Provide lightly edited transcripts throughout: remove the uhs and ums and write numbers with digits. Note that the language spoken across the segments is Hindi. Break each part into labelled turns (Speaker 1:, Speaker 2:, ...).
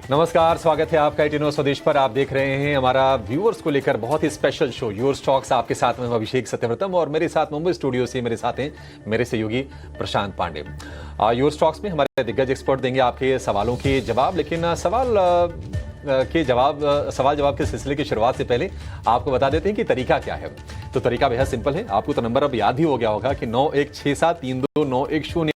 Speaker 1: नमस्कार, स्वागत है आपका एटीनो स्वदेश पर। आप देख रहे हैं हमारा व्यूअर्स को लेकर बहुत ही स्पेशल शो योर स्टॉक्स। आपके साथ में अभिषेक सत्यव्रतम और मेरे साथ मुंबई स्टूडियो से मेरे साथ हैं मेरे सहयोगी प्रशांत पांडे। योर स्टॉक्स में हमारे दिग्गज एक्सपर्ट देंगे आपके सवालों के जवाब, लेकिन सवाल जवाब के सिलसिले की शुरुआत से पहले आपको बता देते हैं कि तरीका क्या है। तो तरीका बेहद सिंपल है। आपको तो नंबर अब याद ही हो गया होगा कि 9167329109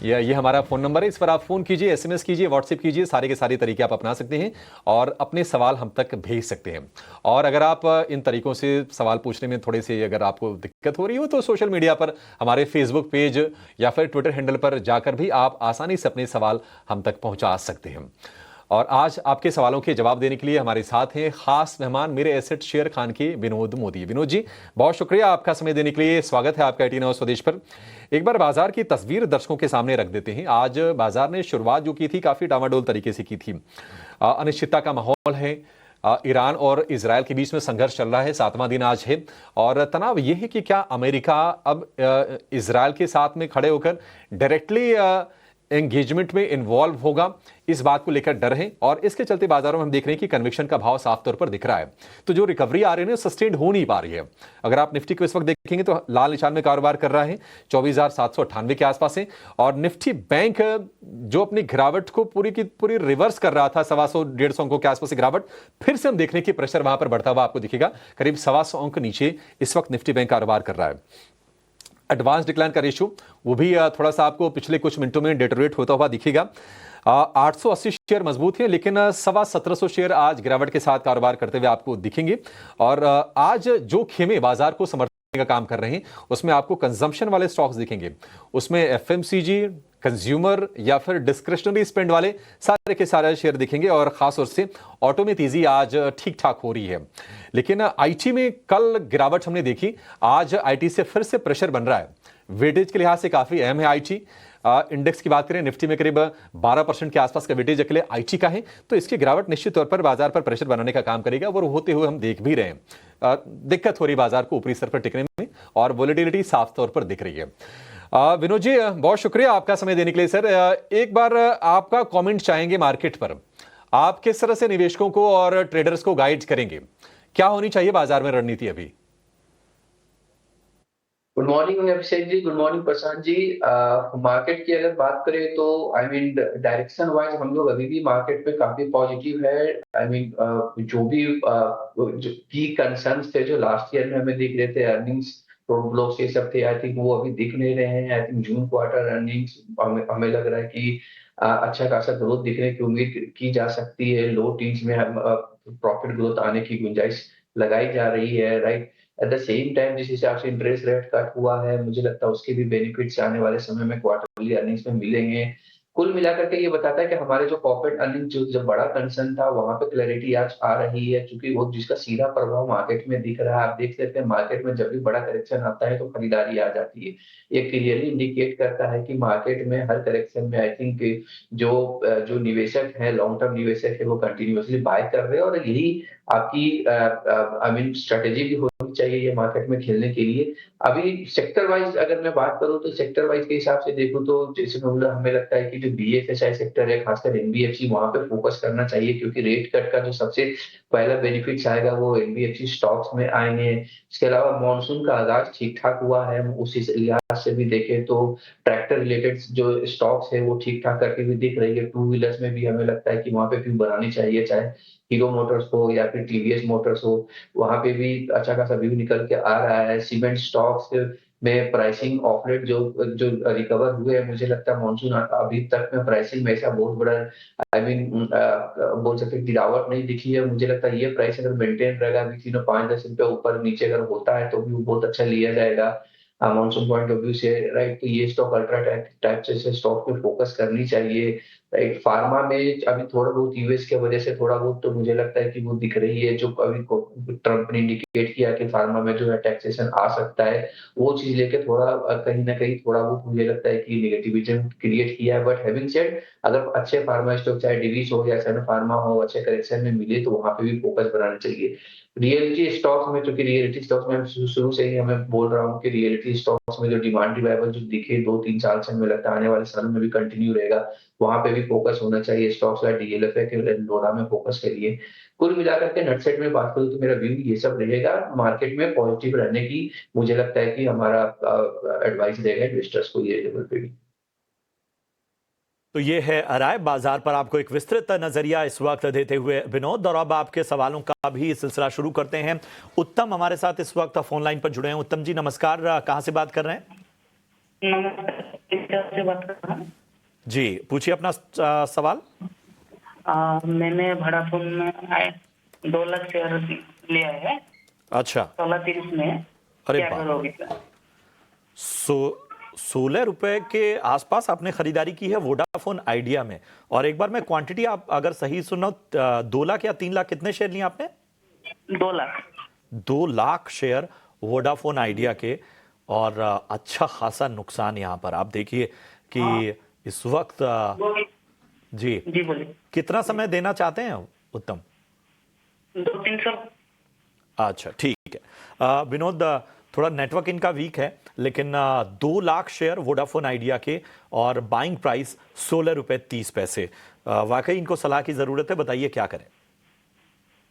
Speaker 1: ये हमारा फोन नंबर है। इस पर आप फोन कीजिए, एसएमएस कीजिए, व्हाट्सएप कीजिए। सारे के सारे तरीके आप अपना सकते हैं और अपने सवाल हम तक भेज सकते हैं। और अगर आप इन तरीकों से सवाल पूछने में थोड़े से अगर आपको दिक्कत हो रही हो तो सोशल मीडिया पर हमारे फेसबुक पेज या फिर ट्विटर हैंडल पर जाकर भी आप आसानी से अपने सवाल हम तक पहुंचा सकते हैं। और आज आपके सवालों के जवाब देने के लिए हमारे साथ हैं खास मेहमान मेरे एसेट शेयर खान के विनोद मोदी। विनोद जी, बहुत शुक्रिया आपका समय देने के लिए। स्वागत है आपका एटीनो स्वदेश पर। एक बार बाजार की तस्वीर दर्शकों के सामने रख देते हैं। आज बाजार ने शुरुआत जो की थी काफी डामाडोल तरीके से की थी। अनिश्चितता का माहौल है। ईरान और इजरायल के बीच में संघर्ष चल रहा है, 7वां दिन आज है। और तनाव यह है कि क्या अमेरिका अब इजरायल के साथ में खड़े होकर डायरेक्टली एंगेजमेंट में इन्वॉल्व होगा, इस बात को लेकर डर है। और इसके चलते बाजारों में हम देख रहे हैं कि कन्विक्शन का भाव साफ तौर पर दिख रहा है। तो जो रिकवरी आ रही है सस्टेन्ड हो नहीं पा रही है। अगर आप निफ्टी को इस वक्त देखेंगे तो लाल निशान में कारोबार कर रहा है, 24,798 के आसपास है। और निफ्टी बैंक जो अपनी गिरावट को पूरी की पूरी रिवर्स कर रहा था, 125-150 अंकों के आसपास गिरावट, फिर से हम देख रहे हैं कि प्रेशर वहां पर बढ़ता हुआ आपको दिखेगा। करीब 125 अंक नीचे इस वक्त निफ्टी बैंक कारोबार कर रहा है। एडवांस डिक्लाइन का रेशियो वो भी थोड़ा सा आपको पिछले कुछ मिनटों में डेटोरेट होता हुआ दिखेगा। 880 शेयर मजबूत हैं, लेकिन 1750 शेयर आज गिरावट के साथ कारोबार करते हुए आपको दिखेंगे। और आज जो खेमे बाजार को समर्थन का काम कर रहे हैं उसमें आपको कंजम्पशन वाले स्टॉक्स दिखेंगे। उसमें एफएमसीजी, कंज्यूमर या फिर डिस्क्रिशनरी स्पेंड वाले सारे के सारे शेयर दिखेंगे। और खास तौर से ऑटो में तेजी आज ठीक ठाक हो रही है। लेकिन आईटी में कल गिरावट हमने देखी, आज आईटी से फिर से प्रेशर बन रहा है। वेटेज के लिहाज से काफी अहम है आईटी। इंडेक्स की बात करें, निफ्टी में करीब 12% के आसपास का वेटेज अकेले आईटी का है। तो इसकी गिरावट निश्चित तौर पर बाजार पर प्रेशर बनाने का काम करेगा। वो होते हुए हम देख भी रहे हैं। दिक्कत हो रही बाजार को ऊपरी स्तर पर टिकने में और वोलेटिलिटी साफ तौर पर दिख रही है। विनोद जी, बहुत शुक्रिया आपका समय देने के लिए। सर, एक बार आपका कमेंट चाहेंगे मार्केट पर। आप किस तरह से निवेशकों को और ट्रेडर्स को गाइड करेंगे? क्या होनी चाहिए बाजार में रणनीति अभी?
Speaker 2: Good morning Abhishek ji, good morning Prashant ji. Market की अगर बात करें तो आई मीन डायरेक्शन वाइज हम लोग अभी भी मार्केट पे काफी पॉजिटिव है। आई मीन जो भी जो की कंसर्न्स थे जो लास्ट ईयर में हमें दिख रहे थे, अर्निंग्स ब्लॉक्स ये सब थे, आई थिंक वो अभी दिख नहीं रहे हैं। I think June quarter earnings हमें लग रहा है कि अच्छा खासा ग्रोथ दिखने की उम्मीद की जा सकती है। लो टीन्स में हम प्रॉफिट ग्रोथ आने की गुंजाइश लगाई जा रही है, right. At the same time जिस हिसाब से इंटरेस्ट रेट कट हुआ है, मुझे लगता है उसके भी बेनिफिट्स आने वाले समय में क्वार्टरली अर्निंग्स में मिलेंगे। कुल मिलाकर के ये बताता है कि हमारे जो कॉर्पोरेट अर्निंग जो जब बड़ा कंसर्न था वहां पे क्लैरिटी आज आ रही है, क्योंकि वो जिसका सीधा प्रभाव मार्केट में दिख रहा है। आप देख सकते हैं मार्केट में जब भी बड़ा करेक्शन आता है तो खरीदारी आ जाती है। ये क्लियरली इंडिकेट करता है कि मार्केट में हर करेक्शन में आई थिंक जो जो निवेशक है, लॉन्ग टर्म निवेशक है, वो कंटिन्यूअसली बाय कर रहे हैं। और यही आपकी आई मीन स्ट्रेटेजी भी होनी चाहिए ये मार्केट में खेलने के लिए। अभी सेक्टर वाइज अगर मैं बात करूं तो सेक्टर वाइज के हिसाब से देखूं तो जैसे मैं बोला, हमें लगता है कि जो बीएफएसआई सेक्टर है, खासकर एनबीएफसी, वहां पे फोकस करना चाहिए, क्योंकि रेट कट का जो सबसे पहला बेनिफिट्स आएगा वो एनबीएफसी स्टॉक्स में आएंगे। इसके अलावा मानसून का आगाज ठीक ठाक हुआ है, हम उसी लिहाज से भी देखें तो ट्रैक्टर रिलेटेड जो स्टॉक्स है वो ठीक ठाक करके भी दिख रही है। टू व्हीलर्स में भी हमें लगता है कि वहां पे व्यू बनानी चाहिए, चाहे हीरो मोटर्स हो या फिर टीवीएस मोटर्स हो, वहां पे भी अच्छा खासा व्यू निकल के आ रहा है। सीमेंट स्टॉक्स में प्राइसिंग ऑफलेट जो जो रिकवर हुए हैं, मुझे लगता है मानसून अभी तक में प्राइसिंग में ऐसा बहुत बड़ा आई मीन बोल सकते हैं गिरावट नहीं दिखी है। मुझे लगता है ये प्राइस अगर मेंटेन रहेगा, अभी 5-10 रुपए ऊपर नीचे अगर होता है तो भी वो बहुत अच्छा लिया जाएगा मानसून पॉइंट ऑफ व्यू से, राइट। तो ये स्टॉक अल्ट्रा टाइप से स्टॉक पे फोकस करनी चाहिए, राइट। फार्मा में अभी थोड़ा बहुत यूएस की वजह से थोड़ा बहुत तो मुझे लगता है कि वो दिख रही है, जो अभी ट्रम्प ने इंडिकेट किया कि फार्मा में जो है टैक्सेशन आ सकता है, वो चीज लेके थोड़ा कहीं ना कहीं थोड़ा बहुत मुझे लगता है कि निगेटिविज्म क्रिएट किया है। बट हैविंग सेड, अगर अच्छे फार्मा स्टॉक चाहे डिवीज हो या सन फार्मा हो अच्छे करेक्शन में मिले तो वहां पे भी फोकस बनाना चाहिए। रियलिटी स्टॉक्स में, क्योंकि रियलिटी स्टॉक्स में शुरू से ही हमें बोल रहा हूँ कि रियलिटी स्टॉक्स में जो डिमांड रिवाइवल जो दिखे 2-3 साल से, हमें लगता है आने वाले सालों में भी कंटिन्यू रहेगा, वहां पे भी भी फोकस होना चाहिए, स्टॉक्स लाइक डीएलएफ के लोरा में फोकस करिए। कुल मिलाकर के नेट सेट में बात करूँ तो मेरा व्यू ये सब रहेगा, मार्केट में पॉजिटिव रहने की मुझे लगता है कि हमारा एडवाइस रहेगा इन्वेस्टर्स को ये लेवल पे भी।
Speaker 3: तो ये है राय बाजार पर आपको एक विस्तृत नजरिया इस वक्त देते हुए विनोद, और अब आपके सवालों का भी सिलसिला शुरू करते हैं। उत्तम हमारे साथ इस वक्त फोन लाइन पर जुड़े हैं। उत्तम जी नमस्कार, कहां से बात कर रहे हैं?
Speaker 4: नमस्कार, से बात कर रहा हूँ।
Speaker 3: जी पूछिए अपना सवाल।
Speaker 4: मैंने वोडाफोन में 2 लाख शेयर लिया है।
Speaker 3: अच्छा
Speaker 4: 16:30 में।
Speaker 3: अरे
Speaker 4: क्या
Speaker 3: बाप।
Speaker 4: करोगे सर?
Speaker 3: 16 रुपए के आसपास आपने खरीदारी की है वोडाफोन आइडिया में, और एक बार मैं क्वांटिटी आप अगर सही सुनो 2 लाख या 3 लाख कितने शेयर लिए आपने?
Speaker 4: 2 lakh.
Speaker 3: 2 lakh share Vodafone idea के, और अच्छा खासा नुकसान यहाँ पर आप देखिए कि इस वक्त जी
Speaker 4: जी बोलिए।
Speaker 3: कितना समय देना चाहते हैं उत्तम?
Speaker 4: 2-3 साल।
Speaker 3: अच्छा ठीक है। विनोद थोड़ा नेटवर्क इनका वीक है, लेकिन 2 लाख शेयर वोडाफोन आइडिया के और बाइंग प्राइस 16 रुपए 30 पैसे। वाकई इनको सलाह की जरूरत है, बताइए क्या करें?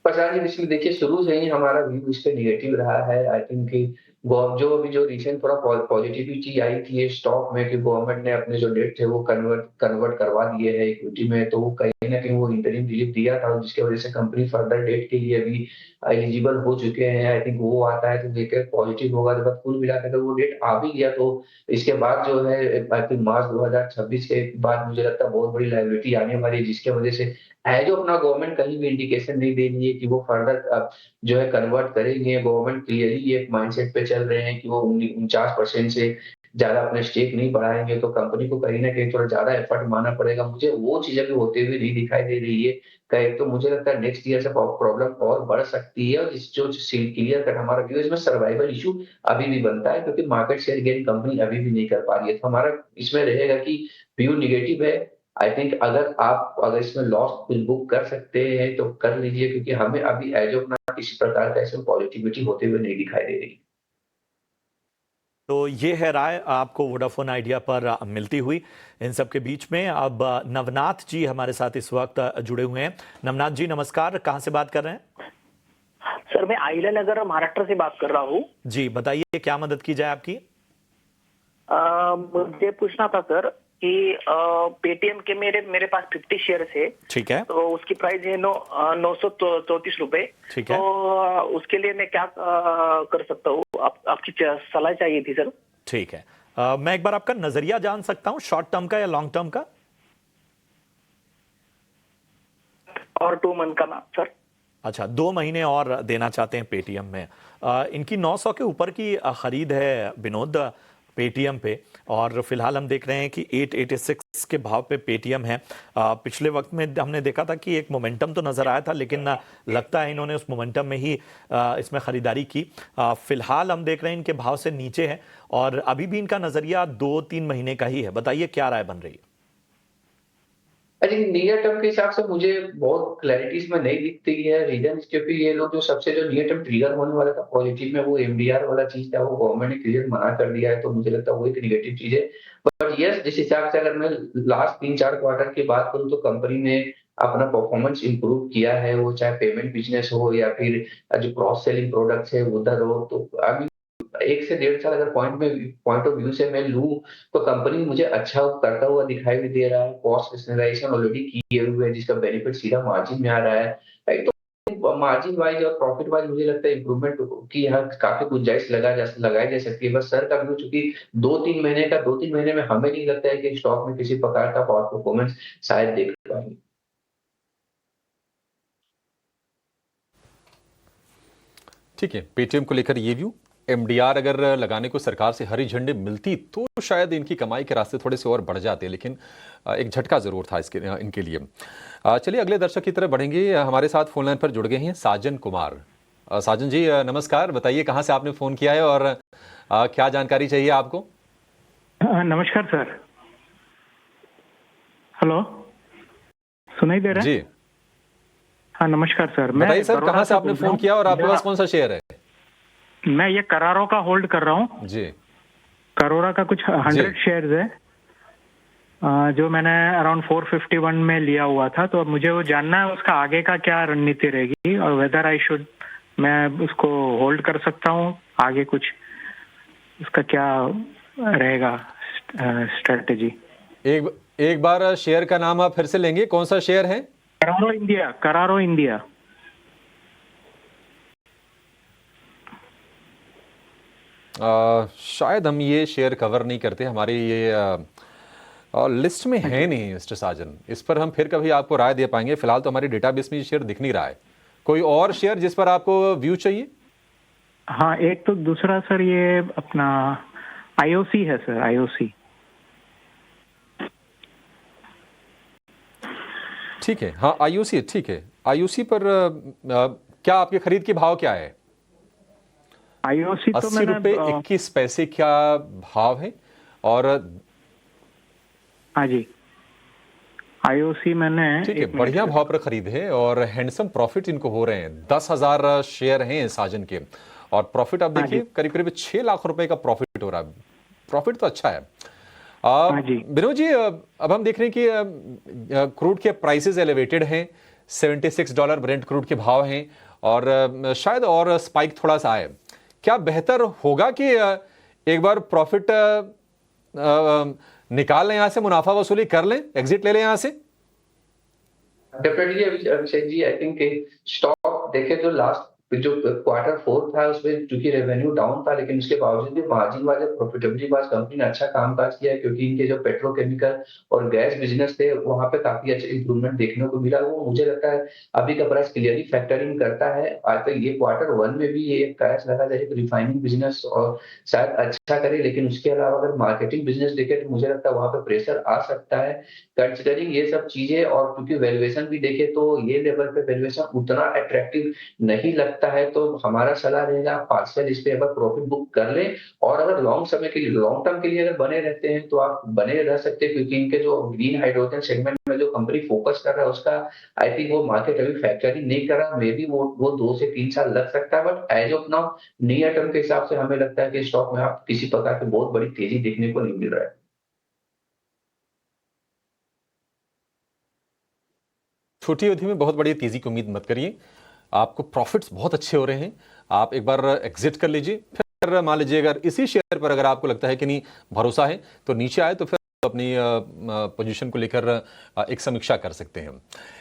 Speaker 2: प्रशांत जी, इसमें देखिए शुरू से ही हमारा व्यू इस पे निगेटिव रहा है। आई थिंक कि जो अभी जो रिसेंट थोड़ा पॉजिटिविटी आई थी ये स्टॉक में कि गवर्नमेंट ने अपने जो डेट थे वो कन्वर्ट करवा दिए है इक्विटी में, तो वो कहीं ना कहीं वो इंटरिम रिलीफ दिया था, जिसकी वजह से कंपनी फर्दर डेट के लिए अभी एलिजिबल हो चुके हैं। आई थिंक वो आता है तो देखकर पॉजिटिव होगा। जब कुल मिलाकर वो डेट आ भी गया तो इसके बाद जो है आई थिंक मार्च 2026 के बाद मुझे लगता है बहुत बड़ी लायबिलिटी आने वाली है, जिसकी वजह से है जो अपना गवर्नमेंट कहीं भी इंडिकेशन नहीं दे रही है कि वो फर्दर जो है कन्वर्ट करेंगे। गवर्नमेंट क्लियरली एक माइंडसेट पे चल रहे हैं कि वो 49% से ज्यादा अपने स्टेक नहीं बढ़ाएंगे, तो कंपनी को कहीं ना कहीं थोड़ा ज्यादा एफर्ट मारना पड़ेगा। मुझे वो चीजें भी होते हुए नहीं दिखाई दे रही है। कहीं तो मुझे लगता है नेक्स्ट ईयर से प्रॉब्लम और बढ़ सकती है, और इस जो क्लियर कट हमारा व्यू इसमें सर्वाइवल इशू अभी भी बनता है, क्योंकि मार्केट शेयर गेन कंपनी अभी भी नहीं कर पा रही है। तो हमारा इसमें रहेगा कि व्यू निगेटिव है। आई थिंक अगर इसमें लॉस कुछ बुक कर सकते हैं तो कर लीजिए, क्योंकि हमें अभी एज ऑफ ना किसी प्रकार का इसमें पॉजिटिविटी होते हुए नहीं दिखाई दे रही।
Speaker 3: तो ये है राय आपको वोडाफोन आइडिया पर मिलती हुई। इन सब के बीच में अब नवनाथ जी हमारे साथ इस वक्त जुड़े हुए हैं। नवनाथ जी नमस्कार, कहां से बात कर रहे हैं?
Speaker 4: सर मैं आइला नगर महाराष्ट्र से बात कर रहा हूँ।
Speaker 3: जी बताइए क्या मदद की जाए आपकी?
Speaker 4: मुझे पूछना था सर कि पेटीएम के मेरे पास 50 शेयर है।
Speaker 3: ठीक है।
Speaker 4: तो उसकी प्राइस है 934 रुपए।
Speaker 3: ठीक है।
Speaker 4: तो उसके लिए मैं क्या कर सकता हूँ? आपकी सलाह चाहिए थी सर।
Speaker 3: ठीक है। मैं एक बार आपका नजरिया जान सकता हूं, शॉर्ट टर्म का या लॉन्ग टर्म का?
Speaker 4: और 2 मंथ का ना सर।
Speaker 3: अच्छा 2 महीने और देना चाहते हैं पेटीएम में। इनकी 900 के ऊपर की खरीद है विनोद पेटीएम पे, और फिलहाल हम देख रहे हैं कि 886 के भाव पे पेटीएम है। पिछले वक्त में हमने देखा था कि एक मोमेंटम तो नजर आया था, लेकिन लगता है इन्होंने उस मोमेंटम में ही इसमें खरीदारी की। फिलहाल हम देख रहे हैं इनके भाव से नीचे है, और अभी भी इनका नजरिया 2-3 महीने का ही है। बताइए क्या राय बन रही है?
Speaker 2: आई थिंक नियर टर्म के हिसाब से मुझे बहुत क्लैरिटी इसमें नहीं दिखती है। रीजन क्योंकि ये लोग जो सबसे जो नियर टर्म ट्रिगर होने वाला था पॉजिटिव में, वो एमडीआर वाला चीज था, वो गवर्नमेंट ने क्लियर मना कर दिया है, तो मुझे लगता है वो एक निगेटिव चीज है। बट यस, जिस हिसाब से अगर मैं लास्ट 3-4 क्वार्टर की बात करूँ तो कंपनी ने अपना परफॉर्मेंस इंप्रूव किया है, वो चाहे पेमेंट बिजनेस हो या फिर जो क्रॉस सेलिंग प्रोडक्ट्स है उधर हो। तो अभी 1 से 1.5 साल अगर पॉइंट ऑफ व्यू से मैं लूं तो कंपनी मुझे अच्छा करता हुआ दिखाई भी दे रहा है। कॉस्ट रेशनलाइजेशन ऑलरेडी किए हुए है, जिसका बेनिफिट सीधा मार्जिन में आ रहा है। राइट, तो मार्जिन वाइज और प्रॉफिट वाइज मुझे लगता है इंप्रूवमेंट की यहाँ काफी गुंजाइश लगाई जा सकती है। बस सर का व्यू चूंकि 2-3 महीने में हमें नहीं लगता है कि स्टॉक में किसी प्रकार का परफॉर्मेंस शायद देख पाएंगे।
Speaker 1: ठीक है, पेटीएम को लेकर ये व्यू। एमडीआर अगर लगाने को सरकार से हरी झंडी मिलती तो शायद इनकी कमाई के रास्ते थोड़े से और बढ़ जाते, लेकिन एक झटका जरूर था इनके लिए। चलिए अगले दर्शक की तरफ बढ़ेंगे। हमारे साथ फोन लाइन पर जुड़ गए हैं साजन कुमार। साजन जी नमस्कार, बताइए कहां से आपने फोन किया है और क्या जानकारी चाहिए आपको?
Speaker 5: नमस्कार सर। हेलो, सुनाई दे रहा है?
Speaker 1: जी
Speaker 5: हाँ नमस्कार सर।
Speaker 1: बताइए सर, कहां से आपने फोन किया और आपके पास कौन सा शेयर है?
Speaker 5: मैं ये करारो का होल्ड कर रहा हूँ
Speaker 1: जी।
Speaker 5: करोड़ा का कुछ 100 शेयर्स है। जो मैंने अराउंड 451 में लिया हुआ था, तो अब मुझे वो जानना है उसका आगे का क्या रणनीति रहेगी और वेदर आई शुड, मैं उसको होल्ड कर सकता हूँ आगे, कुछ उसका क्या रहेगा स्ट्रेटेजी।
Speaker 1: एक बार शेयर का नाम आप फिर से लेंगे, कौन सा शेयर है?
Speaker 5: करारो इंडिया, करारो इंडिया।
Speaker 1: शायद हम ये शेयर कवर नहीं करते, हमारी ये लिस्ट में है नहीं मिस्टर साजन। इस पर हम फिर कभी आपको राय दे पाएंगे, फिलहाल तो हमारी डेटाबेस में ये शेयर दिख नहीं रहा है। कोई और शेयर जिस पर आपको व्यू चाहिए?
Speaker 5: हाँ, एक तो दूसरा सर ये अपना आईओसी है सर, आईओसी।
Speaker 1: ठीक है, हाँ आईओसी ठीक है। आईओसी पर क्या आपके खरीद के भाव क्या है?
Speaker 5: आईओसी तो
Speaker 1: 80 रुपए 21 पैसे क्या भाव है? और
Speaker 5: हाँ जी, आईओसी मैंने
Speaker 1: ठीक है, बढ़िया भाव पर खरीद है और हैंडसम प्रॉफिट इनको हो रहे हैं। 10,000 शेयर हैं साजन के और प्रॉफिट आप देखिए करीब करीब 6 लाख रुपए का प्रॉफिट हो रहा है। प्रॉफिट तो अच्छा है। विनोद जी, अब हम देख रहे हैं कि क्रूड के प्राइसेस एलिवेटेड हैं, $76 ब्रेंट क्रूड के भाव हैं और शायद और स्पाइक थोड़ा सा आए। क्या बेहतर होगा कि एक बार प्रॉफिट निकाल लें, यहां से मुनाफा वसूली कर लें, एग्जिट ले लें यहां से?
Speaker 2: Definitely Abhishek ji, I think stock देखे तो लास्ट जो क्वार्टर 4 था उसमें चूंकि रेवेन्यू डाउन था, लेकिन उसके बावजूद भी मार्जिन वाले प्रॉफिटेबिलिटी वाइज कंपनी ने अच्छा कामकाज किया, क्योंकि इनके जो पेट्रोकेमिकल और गैस बिजनेस थे वहां पे काफी अच्छा इंप्रूवमेंट देखने को मिला। वो मुझे लगता है अभी का प्राइस क्लियरली फैक्टरिंग करता है। आई थिंक ये क्वार्टर 1 में भी ये एक प्राइस लगा जाए रिफाइनिंग बिजनेस और शायद अच्छा करे, लेकिन उसके अलावा अगर मार्केटिंग बिजनेस देखे तो मुझे लगता है वहां पे प्रेशर आ सकता है कंसिडरिंग ये सब चीजें। और क्योंकि वैल्यूएशन भी देखे तो ये लेवल पे वैल्यूएशन उतना अट्रैक्टिव नहीं लगता है, तो हमारा सलाह रहेगा आप पार्शियल इस पे अगर प्रॉफिट बुक कर लें और अगर लॉन्ग समय के लिए, लॉन्ग टर्म के लिए अगर बने रहते हैं तो आप बने रह सकते हैं, क्योंकि इनके जो ग्रीन हाइड्रोजन सेगमेंट में जो कंपनी फोकस कर रहा है उसका आई थिंक वो मार्केट अभी फैक्टरिंग नहीं कर रहा। मे बी वो 2 से 3 साल लग सकता है, but as of now near term के हिसाब से हमें लगता है कि स्टॉक में आप किसी प्रकार की बहुत बड़ी तेजी देखने को नहीं मिल रहा है।
Speaker 1: छोटी अवधि में बहुत बड़ी तेजी की उम्मीद मत करिए, आपको प्रॉफिट्स बहुत अच्छे हो रहे हैं। आप एक बार एग्जिट कर लीजिए, फिर मान लीजिए अगर इसी शेयर पर अगर आपको लगता है कि नहीं भरोसा है तो नीचे आए तो फिर अपनी पोजीशन को लेकर एक समीक्षा कर सकते हैं।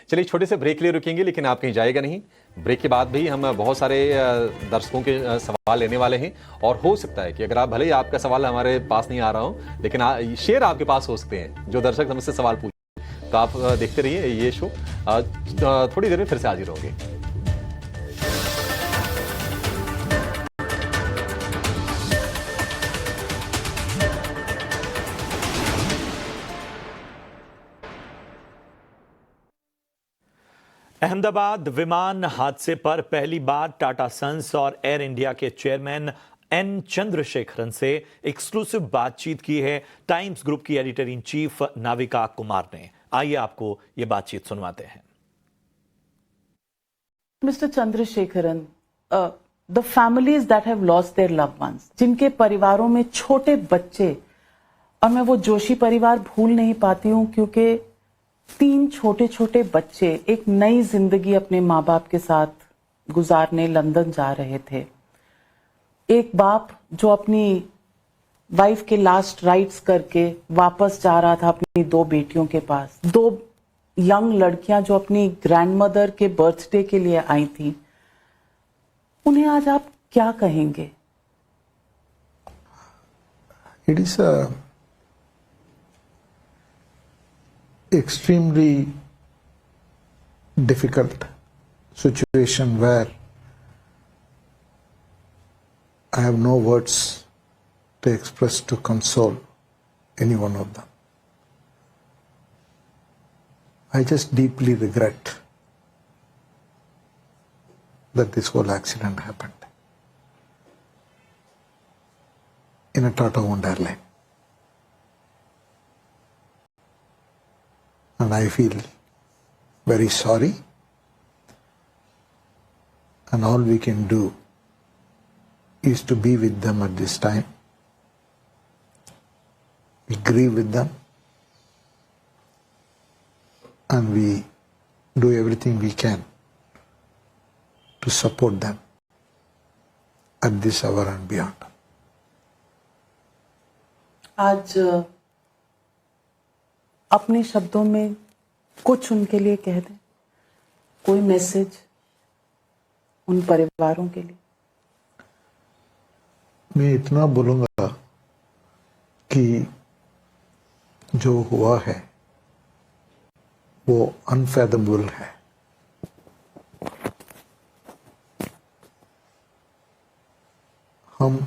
Speaker 1: चलिए छोटे से ब्रेक लिए रुकेंगे, लेकिन आप कहीं जाएगा नहीं। ब्रेक के बाद भी हम बहुत सारे दर्शकों के सवाल लेने वाले हैं और हो सकता है कि अगर आप भले ही आपका सवाल हमारे पास नहीं आ रहा हो, लेकिन शेयर आपके पास हो सकते हैं जो दर्शक हमसे सवाल पूछे। तो आप देखते रहिए ये शो, थोड़ी देर में फिर से हाजिर होंगे।
Speaker 3: अहमदाबाद विमान हादसे पर पहली बार टाटा सन्स और एयर इंडिया के चेयरमैन एन चंद्रशेखरन से एक्सक्लूसिव बातचीत की है टाइम्स ग्रुप की editor in chief Navika Kumar ने। आइए आपको ये बातचीत सुनवाते हैं।
Speaker 6: Mr. Chandrasekharan, the families that have lost their loved ones, जिनके परिवारों में छोटे बच्चे, और मैं वो जोशी परिवार भूल नहीं पाती हूँ क्योंकि 3 छोटे छोटे बच्चे एक नई जिंदगी अपने माँ बाप के साथ गुजारने लंदन जा रहे थे। एक बाप जो अपनी वाइफ के लास्ट राइट्स करके वापस जा रहा था अपनी 2 बेटियों के पास। 2 यंग लड़कियां जो अपनी ग्रैंडमदर के बर्थडे के लिए आई थी, उन्हें आज आप क्या कहेंगे?
Speaker 7: It is a extremely difficult situation where I have no words to express to console any one of them. I just deeply regret that this whole accident happened in a Tata-owned airline. And I feel very sorry, and all we can do is to be with them at this time. We grieve with them, and we do everything we can to support them at this hour and beyond.
Speaker 6: आज अपने शब्दों में कुछ उनके लिए कह दें, कोई मैसेज उन परिवारों के लिए।
Speaker 7: मैं इतना बोलूंगा कि जो हुआ है वो अनफेथमेबल है। हम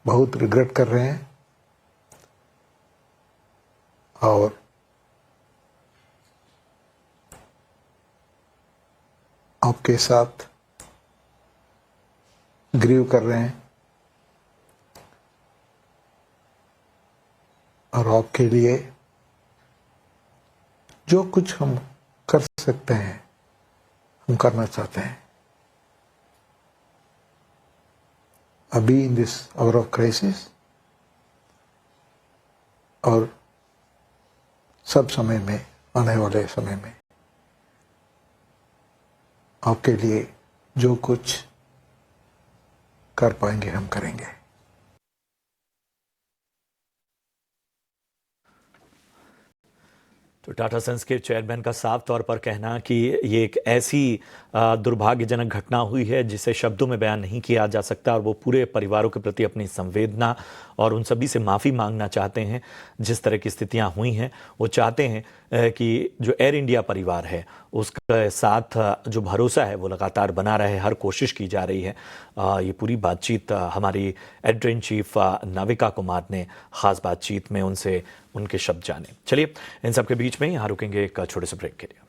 Speaker 7: बहुत रिग्रेट कर रहे हैं और आपके साथ ग्रीव कर रहे हैं और आपके लिए जो कुछ हम कर सकते हैं हम करना चाहते हैं। अभी in this hour of crisis और सब समय में, आने वाले समय में आपके लिए जो कुछ कर पाएंगे हम करेंगे।
Speaker 3: तो टाटा सन्स के चेयरमैन का साफ तौर पर कहना कि ये एक ऐसी दुर्भाग्यजनक घटना हुई है जिसे शब्दों में बयान नहीं किया जा सकता, और वो पूरे परिवारों के प्रति अपनी संवेदना और उन सभी से माफ़ी मांगना चाहते हैं जिस तरह की स्थितियां हुई हैं। वो चाहते हैं कि जो एयर इंडिया परिवार है उसके साथ जो भरोसा है वो लगातार बना रहे, हर कोशिश की जा रही है। ये पूरी बातचीत हमारी editor in chief Navika Kumar ने ख़ास बातचीत में उनसे उनके शब्द जाने। चलिए इन सब के बीच में यहाँ रुकेंगे एक छोटे से ब्रेक के लिए।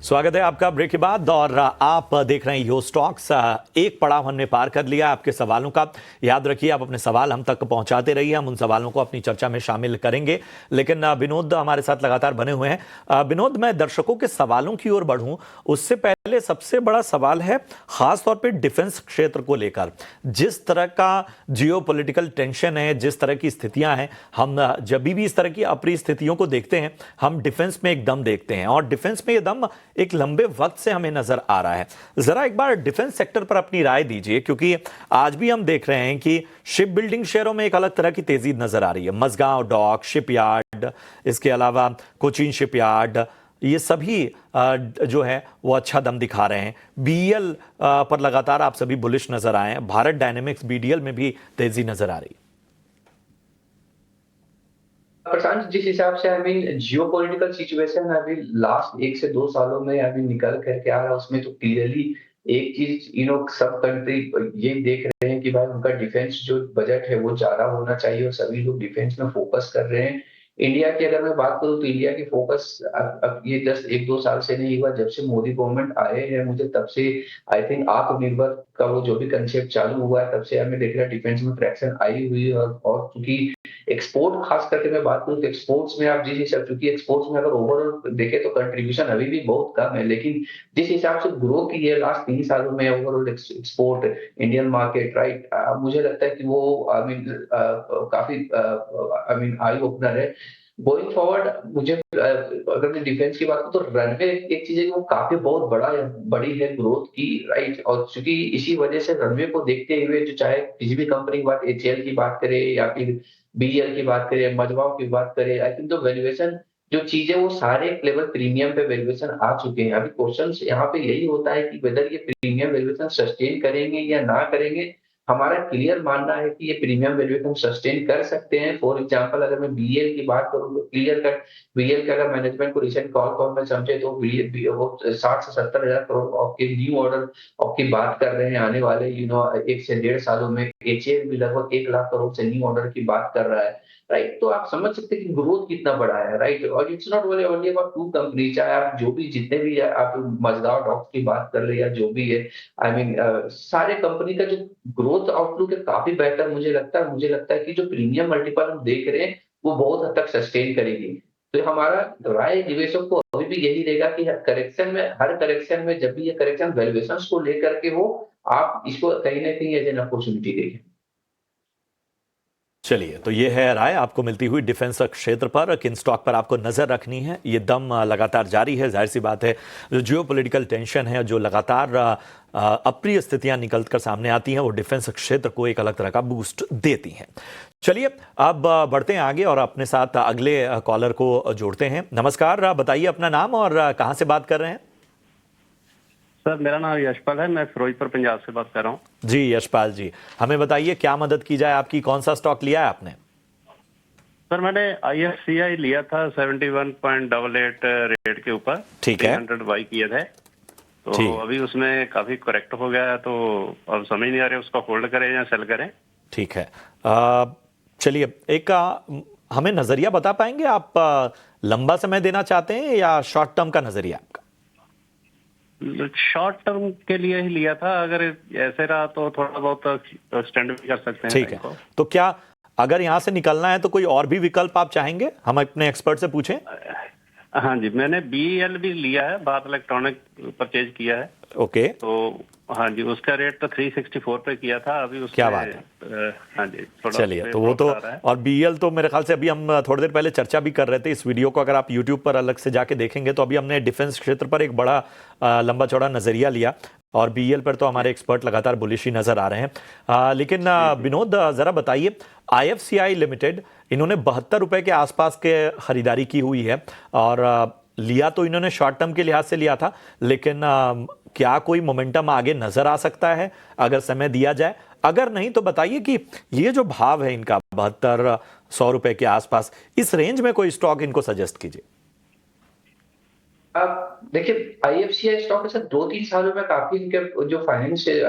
Speaker 3: स्वागत है आपका ब्रेक के बाद, और आप देख रहे हैं यो स्टॉक्स। एक पड़ाव हमने पार कर लिया आपके सवालों का। याद रखिए आप अपने सवाल हम तक पहुंचाते रहिए, हम उन सवालों को अपनी चर्चा में शामिल करेंगे। लेकिन विनोद हमारे साथ लगातार बने हुए हैं। विनोद, मैं दर्शकों के सवालों की ओर बढ़ूं उससे पहले सबसे बड़ा सवाल है खासतौर पर डिफेंस क्षेत्र को लेकर। जिस तरह का जियोपॉलिटिकल टेंशन है, जिस तरह की स्थितियां हैं, हम जब भी इस तरह की अप्रिय स्थितियों को देखते हैं हम डिफेंस में एक दम देखते हैं, और डिफेंस में ये दम एक लंबे वक्त से हमें नजर आ रहा है। जरा एक बार डिफेंस सेक्टर पर अपनी राय दीजिए, क्योंकि आज भी हम देख रहे हैं कि शिप बिल्डिंग शेयरों में एक अलग तरह की तेजी नजर आ रही है। मझगांव डॉक शिपयार्ड, इसके अलावा कोचीन शिपयार्ड, ये सभी जो है वो अच्छा दम दिखा रहे हैं। बीईएल पर लगातार आप सभी बुलिश नजर आए हैं। भारत डायनेमिक्स बीडीएल में भी तेजी नजर आ रही है।
Speaker 2: प्रशांत, जिस हिसाब से जियोपॉलिटिकल सिचुएशन अभी लास्ट 1 से 2 सालों में अभी निकल करके आ रहा है, उसमें तो क्लियरली एक चीज सब कंट्री ये देख रहे हैं कि भाई उनका डिफेंस जो बजट है वो ज्यादा होना चाहिए और सभी लोग डिफेंस में फोकस कर रहे हैं। इंडिया की अगर मैं बात करूं तो इंडिया की फोकस अब ये जस्ट 1-2 साल से नहीं हुआ, जब से मोदी गवर्नमेंट आए हैं मुझे तब से आई थिंक आत्मनिर्भर का वो जो भी कंसेप्ट चालू हुआ है तब से हमें देख रहा है डिफेंस में ट्रैक्शन आई हुई है। और क्योंकि एक्सपोर्ट खास करके मैं बात करूं तो एक्सपोर्ट्स में आप जिस हिसाब, क्योंकि एक्सपोर्ट्स में अगर ओवरऑल देखें तो कंट्रीब्यूशन अभी भी बहुत कम है, लेकिन जिस हिसाब से ग्रो की है लास्ट 3 सालों में overall export Indian market, right, मुझे लगता है कि वो काफी आई ओपनर है। गोइंग फॉरवर्ड मुझे अगर मैं डिफेंस की बात करूं तो रनवे एक चीज है कि वो काफी बहुत बड़ी है ग्रोथ की, राइट। और चूंकि इसी वजह से रनवे को देखते हुए जो चाहे किसी भी कंपनी की बात, एचएएल की बात करें या फिर बीईएल की बात करें, मझगांव की बात करें, आई थिंक तो वैल्यूएशन जो चीजें वो सारे एक लेवल प्रीमियम पे वैल्यूएशन आ चुके हैं। अभी क्वेश्चन यहाँ पे यही होता है कि वेदर ये प्रीमियम वैल्यूएशन सस्टेन करेंगे या ना करेंगे। हमारा क्लियर मानना है कि ये प्रीमियम वैल्यूएशन सस्टेन कर सकते हैं। फॉर एग्जांपल अगर मैं बीएल की बात करूं तो क्लियर कट बीएल के अगर मैनेजमेंट को रिसेंट कॉल में समझे तो वो 60 से 70 हजार करोड़ आपके न्यू ऑर्डर आपकी बात कर रहे हैं आने वाले 1 से 1.5 सालों में। एचएएल भी लगभग 1 लाख करोड़ से न्यू ऑर्डर की बात कर रहा है, राइट। तो आप समझ सकते हैं कि ग्रोथ कितना बड़ा है, राइट। और it's not only about 2 company, चाहे आप जो भी जितने भी आप मझगांव डॉक्स की बात कर ले या जो भी है, सारे कंपनी का जो ग्रोथ आउटलुक है काफी बेहतर मुझे लगता है कि जो प्रीमियम मल्टीपल हम देख रहे हैं वो बहुत हद तक सस्टेन करेगी। तो हमारा राय निवेशक को अभी भी यही रहेगा कि हर करेक्शन में जब भी ये करेक्शन वैल्यूएशंस को लेकर के हो, आप इसको कहीं ना कहीं एज एन अपॉर्चुनिटी देखें।
Speaker 3: चलिए, तो ये है राय आपको मिलती हुई डिफेंस क्षेत्र पर, किन स्टॉक पर आपको नजर रखनी है। ये दम लगातार जारी है, जाहिर सी बात है जो जियोपॉलिटिकल टेंशन है, जो लगातार अप्रिय स्थितियां निकल कर सामने आती हैं, वो डिफेंस क्षेत्र को एक अलग तरह का बूस्ट देती हैं। चलिए अब बढ़ते हैं आगे और अपने साथ अगले कॉलर को जोड़ते हैं। नमस्कार, बताइए अपना नाम और कहां से बात कर रहे हैं?
Speaker 8: सर मेरा नाम यशपाल है, मैं फिरोजपुर पंजाब से बात कर रहा हूँ।
Speaker 3: जी यशपाल जी, हमें बताइए क्या मदद की जाए आपकी, कौन सा स्टॉक लिया है आपने?
Speaker 8: सर मैंने IFCI लिया था 71.88 रेट के ऊपर,
Speaker 3: ठीक है,
Speaker 8: 300 बाई किए थे, तो अभी उसमें काफी करेक्ट हो गया है, तो अब समझ नहीं आ रहा उसको होल्ड करें या सेल करें।
Speaker 3: ठीक है, चलिए एक हमें नजरिया बता पाएंगे, आप लंबा समय देना चाहते हैं या शॉर्ट टर्म का नजरिया आपका?
Speaker 8: शॉर्ट टर्म के लिए ही लिया था, अगर ऐसे रहा तो थोड़ा बहुत स्टैंड भी कर सकते हैं।
Speaker 3: ठीक है, तो क्या अगर यहां से निकलना है तो कोई और भी विकल्प आप चाहेंगे, हम अपने एक्सपर्ट से पूछें?
Speaker 8: हाँ जी, मैंने BEL भी लिया है, भारत इलेक्ट्रॉनिक परचेज किया है।
Speaker 3: ओके,
Speaker 8: तो हाँ जी, उसका रेट तो 364 पे किया था, अभी उसके
Speaker 3: क्या बात है।
Speaker 8: हाँ जी,
Speaker 3: चलिए, तो वो तो, और BEL तो मेरे ख्याल से अभी हम थोड़ी देर पहले चर्चा भी कर रहे थे। इस वीडियो को अगर आप YouTube पर अलग से जाके देखेंगे तो अभी हमने डिफेंस क्षेत्र पर एक बड़ा लंबा चौड़ा नजरिया लिया, और BEL पर तो हमारे एक्सपर्ट लगातार बुलिश ही नजर आ रहे हैं। लेकिन विनोद जरा बताइए, IFCI लिमिटेड इन्होंने 72 रुपए के आसपास के खरीदारी की हुई है, और लिया तो इन्होंने शॉर्ट टर्म के लिहाज से लिया था, लेकिन क्या कोई मोमेंटम आगे नजर आ सकता है अगर समय दिया जाए? अगर नहीं तो बताइए कि ये जो भाव है इनका 7200 रुपए के आसपास, इस रेंज में कोई स्टॉक इनको सजेस्ट कीजिए।
Speaker 2: आप देखिए IFCI स्टॉक ऐसा 2-3 सालों में काफी इनके जो फाइनेंशियल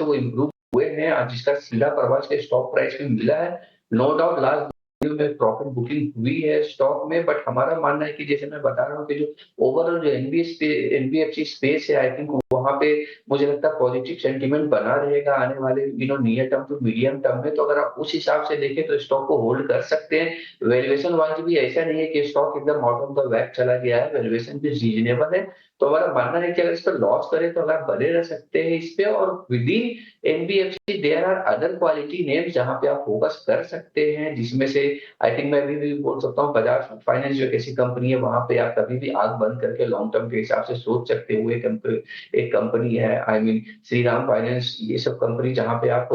Speaker 2: वो इम्प्रूव हुए हैं, आज जिसका सीधा प्रभाव के स्टॉक प्राइस में मिला है। नो डाउट लास्ट में प्रॉफिट बुकिंग हुई है स्टॉक में, बट हमारा मानना है कि जैसे मैं बता रहा हूँ कि जो ओवरऑल जो NBFC स्पेस है, आई थिंक वहां पे मुझे लगता है पॉजिटिव सेंटीमेंट बना रहेगा आने वाले near term to medium term में। तो अगर आप उस हिसाब से देखें तो स्टॉक को होल्ड कर सकते हैं। वैल्यूएशन वाइज भी ऐसा नहीं है कि स्टॉक एकदम आउट ऑफ द वैक चला गया है, वैल्यूएशन भी रीजनेबल है। तो हमारा मानना है कि अगर इस पर लॉस करें तो अगर बने रह सकते हैं इस पे, और within NBFC there are other quality names जहां पे आप फोकस कर सकते हैं, जिसमें से आई थिंक मैं भी बोल सकता हूँ बजाज फाइनेंस जो ऐसी कंपनी है, वहां पे आप कभी भी आंख बंद करके लॉन्ग टर्म के हिसाब से सोच सकते हुए एक कंपनी है, आई मीन श्रीराम फाइनेंस, ये सब कंपनी जहां पे आप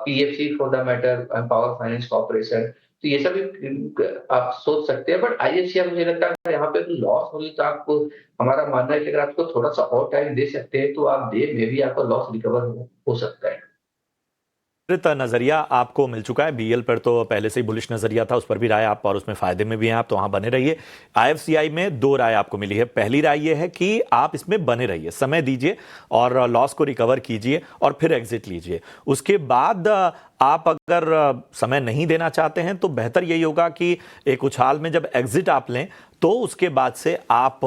Speaker 2: PFC for the matter, power finance corporation, तो ये सभी आप सोच सकते हैं। बट IFCI मुझे लगता है यहाँ पे लॉस होगी तो आपको, हमारा मानना है कि अगर आपको थोड़ा सा और टाइम दे सकते हैं तो आप दे, मे भी आपका लॉस रिकवर हो सकता है।
Speaker 3: नजरिया आपको मिल चुका है। BEL पर तो पहले से ही बुलिश नजरिया था, उस पर भी राय आप, और उसमें फायदे में भी हैं आप, तो वहां बने रहिए। IFCI में 2 राय आपको मिली है। पहली राय यह है कि आप इसमें बने रहिए, समय दीजिए और लॉस को रिकवर कीजिए और फिर एग्जिट लीजिए। उसके बाद आप अगर समय नहीं देना चाहते हैं तो बेहतर यही होगा कि एक उछाल में जब एग्जिट आप लें तो उसके बाद से आप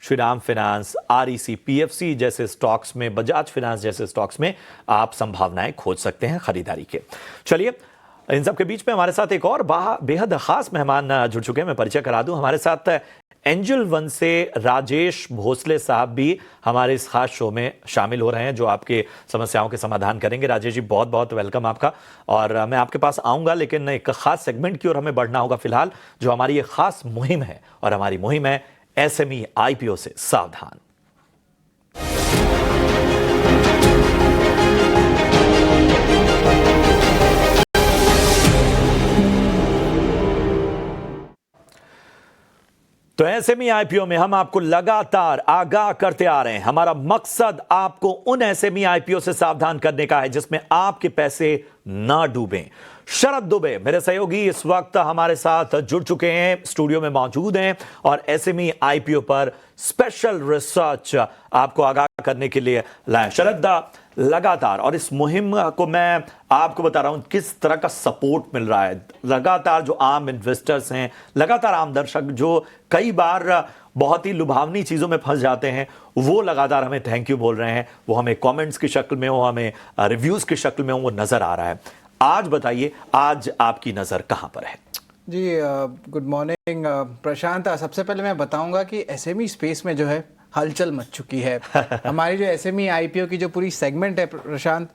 Speaker 3: श्रीराम फाइनेंस, REC, PFC जैसे स्टॉक्स में, बजाज फाइनेंस जैसे स्टॉक्स में आप संभावनाएं खोज सकते हैं खरीदारी के। चलिए, इन सब के बीच में हमारे साथ एक और बेहद खास मेहमान जुड़ चुके हैं, मैं परिचय करा दूं। हमारे साथ एंजल वन से राजेश भोसले साहब भी हमारे इस खास शो में शामिल हो रहे हैं, जो आपके समस्याओं के समाधान करेंगे। राजेश जी, बहुत बहुत वेलकम आपका, और मैं आपके पास आऊंगा, लेकिन एक खास सेगमेंट की ओर हमें बढ़ना होगा फिलहाल, जो हमारी एक खास मुहिम है, और हमारी मुहिम है SME IPO से सावधान। तो SME IPO में हम आपको लगातार आगाह करते आ रहे हैं। हमारा मकसद आपको उन SME IPO से सावधान करने का है जिसमें आपके पैसे ना डूबें। शरद दुबे मेरे सहयोगी इस वक्त हमारे साथ जुड़ चुके हैं, स्टूडियो में मौजूद हैं, और SME IPO पर स्पेशल रिसर्च आपको आगाह करने के लिए लाए। शरद, लगातार, और इस मुहिम को मैं आपको बता रहा हूं किस तरह का सपोर्ट मिल रहा है। लगातार जो आम इन्वेस्टर्स हैं, लगातार आम दर्शक जो कई बार बहुत ही लुभावनी चीजों में फंस जाते हैं, वो लगातार हमें थैंक यू बोल रहे हैं। वो हमें कमेंट्स की शक्ल में हो, हमें रिव्यूज की शक्ल में हो, वो नजर आ रहा है। आज बताइए, आज आपकी नजर कहां पर है?
Speaker 9: जी गुड मॉर्निंग प्रशांत। सबसे पहले मैं बताऊंगा कि एसएमई स्पेस में जो है हलचल मच चुकी है। हमारी जो एसएमई आईपीओ की जो पूरी सेगमेंट है प्रशांत,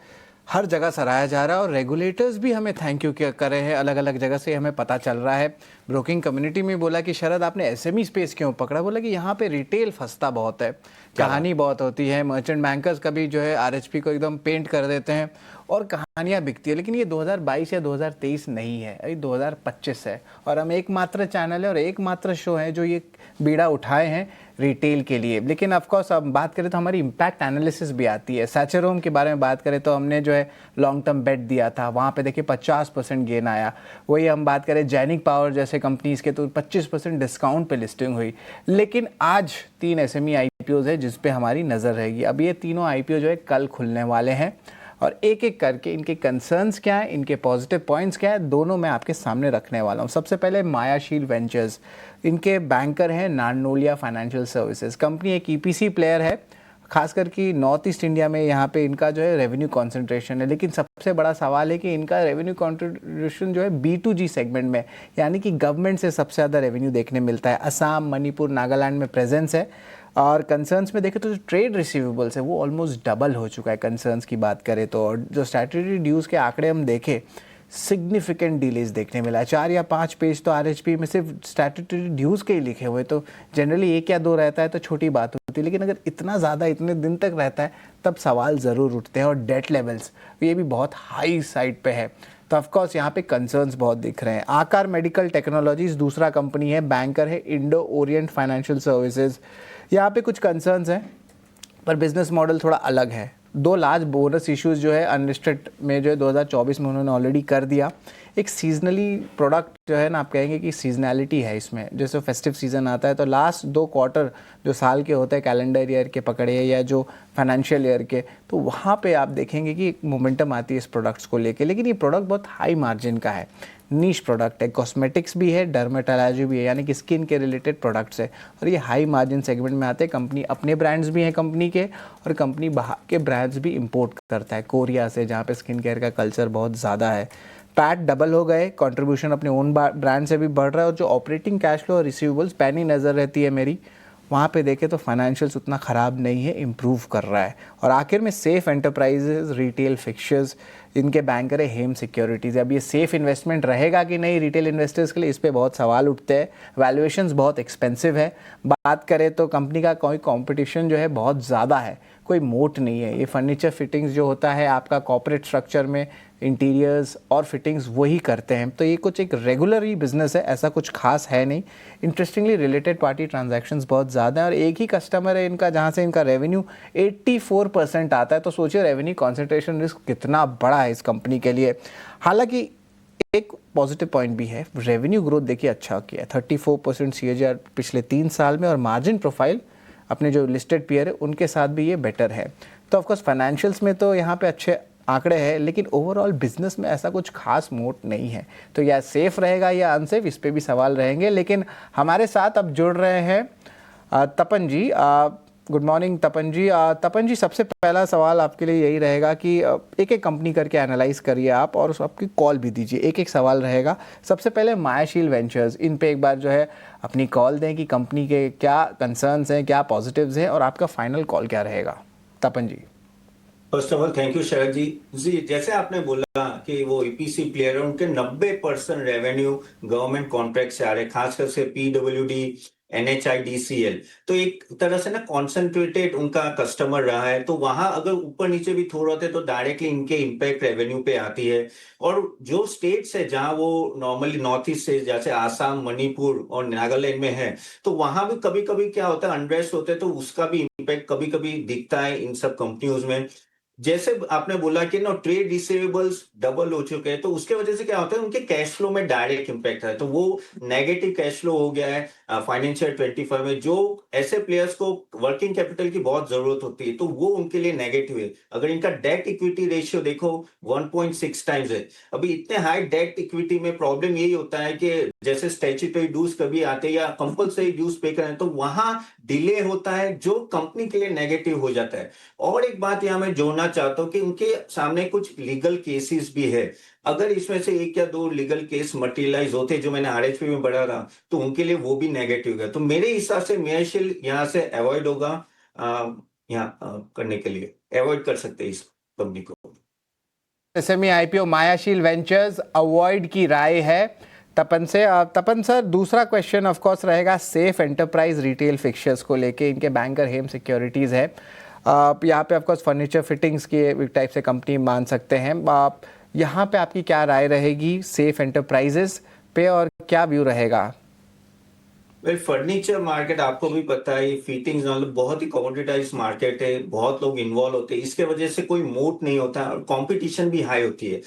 Speaker 9: हर जगह सराहा जा रहा है और रेगुलेटर्स भी हमें थैंक यू कर रहे हैं। अलग अलग जगह से हमें पता चल रहा है। ब्रोकिंग कम्युनिटी में बोला कि शरद आपने एसएमई स्पेस क्यों पकड़ा? बोला कि यहाँ पे रिटेल फंसता बहुत है, कहानी बहुत होती है। मर्चेंट बैंकर्स कभी जो है आरएचपी को एकदम पेंट कर देते हैं और कहानियां बिकती है। लेकिन ये 2022 या 2023 नहीं है, ये 2025 है और हम एकमात्र चैनल है और एकमात्र शो है जो ये बीड़ा उठाए हैं रिटेल के लिए। लेकिन ऑफकोर्स अब बात करें तो हमारी इम्पैक्ट एनालिसिस भी आती है। सैचरोम के बारे में बात करें तो हमने जो है लॉन्ग टर्म बेट दिया था, वहाँ पे देखिए 50% गेन आया। वही हम बात करें जैनिक पावर जैसे कंपनीज के तो 25% डिस्काउंट पे लिस्टिंग हुई। लेकिन आज 3 एसएमई आईपीओज है जिस पे हमारी नज़र रहेगी। अब ये तीनों आईपीओ जो है कल खुलने वाले हैं और एक एक करके इनके कंसर्न्स क्या है, इनके पॉजिटिव पॉइंट्स क्या है, दोनों मैं आपके सामने रखने वाला हूँ। सबसे पहले मायाशील वेंचर्स, इनके बैंकर हैं नारनोलिया फाइनेंशियल सर्विसेज। कंपनी एक ईपीसी प्लेयर है, खासकर कि नॉर्थ ईस्ट इंडिया में यहाँ पे इनका जो है रेवेन्यू कंसंट्रेशन है। लेकिन सबसे बड़ा सवाल है कि इनका रेवेन्यू कंट्रीब्यूशन जो है B2G सेगमेंट में, यानी कि गवर्नमेंट से सबसे ज़्यादा रेवेन्यू देखने मिलता है। असम, मणिपुर, नागालैंड में प्रेजेंस है। और कंसर्न्स में देखें तो जो ट्रेड रिसीवेबल्स है वो ऑलमोस्ट डबल हो चुका है कंसर्न्स की बात करें तो। और जो स्टैट्यूटरी ड्यूज़ के आंकड़े हम देखें, सिग्निफिकेंट डिलेज देखने मिला है। 4 या 5 पेज तो आरएचपी में सिर्फ स्टैट्यूटरी ड्यूज़ के ही लिखे हुए, तो जनरली 1 या 2 रहता है तो छोटी बात होती है। लेकिन अगर इतना ज़्यादा इतने दिन तक रहता है तब सवाल ज़रूर उठते हैं। और डेट लेवल्स ये भी बहुत हाई साइड पे है, तो ऑफकोर्स यहाँ पे कंसर्न्स बहुत दिख रहे हैं। आकार मेडिकल टेक्नोलॉजीज दूसरा कंपनी है, बैंकर है इंडो ओरिएंट फाइनेंशियल सर्विसेज। यहाँ पे कुछ कंसर्न्स हैं पर बिजनेस मॉडल थोड़ा अलग है। 2 लार्ज बोनस इश्यूज जो है अनलिस्टेड में जो है 2024 में उन्होंने ऑलरेडी कर दिया। एक सीजनली प्रोडक्ट जो है ना, आप कहेंगे कि सीजनैलिटी है इसमें। जैसे फेस्टिव सीजन आता है तो लास्ट 2 क्वार्टर जो साल के होते हैं, कैलेंडर ईयर के पकड़े या जो फाइनेंशियल ईयर के, तो वहाँ पे आप देखेंगे कि एक मोमेंटम आती है इस प्रोडक्ट्स को लेके। लेकिन ये प्रोडक्ट बहुत हाई मार्जिन का है, नीश प्रोडक्ट है, कॉस्मेटिक्स भी है, डर्मेटोलॉजी भी है, यानी कि स्किन के रिलेटेड प्रोडक्ट्स है और ये हाई मार्जिन सेगमेंट में आते हैं। कंपनी अपने ब्रांड्स भी हैं कंपनी के, और कंपनी बाहर के ब्रांड्स भी इंपोर्ट करता है कोरिया से, जहाँ पे स्किन केयर का कल्चर बहुत ज़्यादा है। पैट डबल हो गए, कंट्रीब्यूशन अपने ओन ब्रांड से भी बढ़ रहा है और जो ऑपरेटिंग कैश फ्लो और रिसीवेबल्स पैनी नज़र रहती है मेरी, वहाँ पे देखें तो फाइनेंशियल्स उतना ख़राब नहीं है, इम्प्रूव कर रहा है। और आखिर में सेफ एंटरप्राइजेज रिटेल फिक्चर्स, इनके बैंकर है हेम सिक्योरिटीज़। अब ये सेफ इन्वेस्टमेंट रहेगा कि नहीं रिटेल इन्वेस्टर्स के लिए, इस पे बहुत सवाल उठते हैं। वैल्यूएशंस बहुत एक्सपेंसिव है। बात करें तो कंपनी का कोई कंपटीशन जो है बहुत ज़्यादा है, कोई मोट नहीं है। ये फर्नीचर फिटिंग्स जो होता है आपका कॉर्पोरेट स्ट्रक्चर में, इंटीरियर्स और फिटिंग्स वही करते हैं। तो ये कुछ एक रेगुलर ही बिजनेस है, ऐसा कुछ खास है नहीं। इंटरेस्टिंगली रिलेटेड पार्टी ट्रांजैक्शंस बहुत ज़्यादा है और एक ही कस्टमर है इनका जहाँ से इनका रेवेन्यू 84% आता है। तो सोचिए रेवेन्यू कॉन्सेंट्रेशन रिस्क कितना बड़ा है इस कंपनी के लिए। हालांकि एक पॉजिटिव पॉइंट भी है, रेवेन्यू ग्रोथ देखिए अच्छा किया है, 34% CAGR पिछले 3 साल में, और मार्जिन प्रोफाइल अपने जो लिस्टेड पीयर है उनके साथ भी ये बेटर है। तो ऑफकोर्स फाइनेंशियल्स में तो यहाँ पे अच्छे आंकड़े हैं, लेकिन ओवरऑल बिजनेस में ऐसा कुछ खास मोट नहीं है। तो या सेफ रहेगा या अनसेफ, इस पे भी सवाल रहेंगे। लेकिन हमारे साथ अब जुड़ रहे हैं तपन जी। गुड मॉर्निंग तपन जी। तपन जी, सबसे पहला सवाल आपके लिए यही रहेगा कि एक एक कंपनी करके एनालाइज करिए आप और आपकी कॉल भी दीजिए। एक एक सवाल रहेगा। सबसे पहले मायाशील वेंचर्स, इन पे एक बार जो है अपनी कॉल दें कि कंपनी के क्या कंसर्न्स हैं, क्या पॉजिटिव्स हैं, और आपका फाइनल कॉल क्या रहेगा। Tapan ji.
Speaker 10: First of all thank you Sharad ji. जैसे आपने बोला कि वो ईपीसी प्लेयर है, उनके 90% रेवेन्यू गवर्नमेंट कॉन्ट्रैक्ट से आ रहे, खासकर से PWD, NHIDCL। तो एक तरह से ना कॉन्सेंट्रेटेड उनका कस्टमर रहा है, तो वहां अगर ऊपर नीचे भी थोड़ा होते तो डायरेक्टली इनके इम्पैक्ट रेवेन्यू पे आती है। और जो स्टेट्स है जहां वो नॉर्मली नॉर्थ ईस्ट से, जैसे आसाम, मणिपुर और नागालैंड में है, तो वहां भी कभी कभी क्या होता है, अनरेस्ट होते हैं, तो उसका भी इम्पैक्ट कभी कभी दिखता है इन सब कंपनियों में। जैसे आपने बोला कि ना ट्रेड रिसीवेबल्स डबल हो चुके हैं, तो उसके वजह से क्या होता है, उनके कैश फ्लो में डायरेक्ट इंपैक्ट है। तो वो नेगेटिव कैश फ्लो हो गया है फाइनेंशियल 25 में। जो ऐसे प्लेयर्स को वर्किंग कैपिटल की बहुत जरूरत होती है, तो वो उनके लिए नेगेटिव है। अगर इनका डेट इक्विटी रेशियो देखो 1.6 टाइम्स है। अभी इतने हाई डेट इक्विटी में प्रॉब्लम यही होता है कि जैसे स्टैट्यूटरी ड्यूज कभी आते हैं या कंपलसरी ड्यूज पे करें तो वहां डिले होता है जो कंपनी के लिए नेगेटिव हो जाता है। और एक बात यहाँ मैं जोड़ना चाहता हूँ कि उनके सामने कुछ लीगल केसेस भी है। अगर इसमें से 1 या 2 लीगल केस मटेरियलाइज होते जो मैंने आरएचपी में बढ़ा रहा तो उनके लिए वो भी नेगेटिव है। तो मेरे हिसाब से मेयरशील यहाँ से अवॉइड होगा, यहाँ करने के लिए अवॉइड कर सकते हैं इस कंपनी को।
Speaker 9: एसएमई आईपीओ मायाशील वेंचर्स अवॉइड की राय है तपन से। तपन सर, दूसरा क्वेश्चन ऑफ कोर्स रहेगा सेफ एंटरप्राइज रिटेल फिक्चर्स को लेके। इनके बैंकर हेम सिक्योरिटीज़ है, यहाँ पे ऑफ कोर्स फर्नीचर फिटिंग्स की टाइप से कंपनी मान सकते हैं। यहाँ पे आपकी क्या राय रहेगी सेफ एंटरप्राइजेस पे और क्या व्यू रहेगा?
Speaker 10: फर्नीचर मार्केट आपको भी पता है, फिटिंग्स बहुत ही कमोडिटाइज मार्केट है, बहुत लोग इन्वॉल्व होते हैं, इसके वजह से कोई मोट नहीं होता और कंपटीशन भी हाई होती है,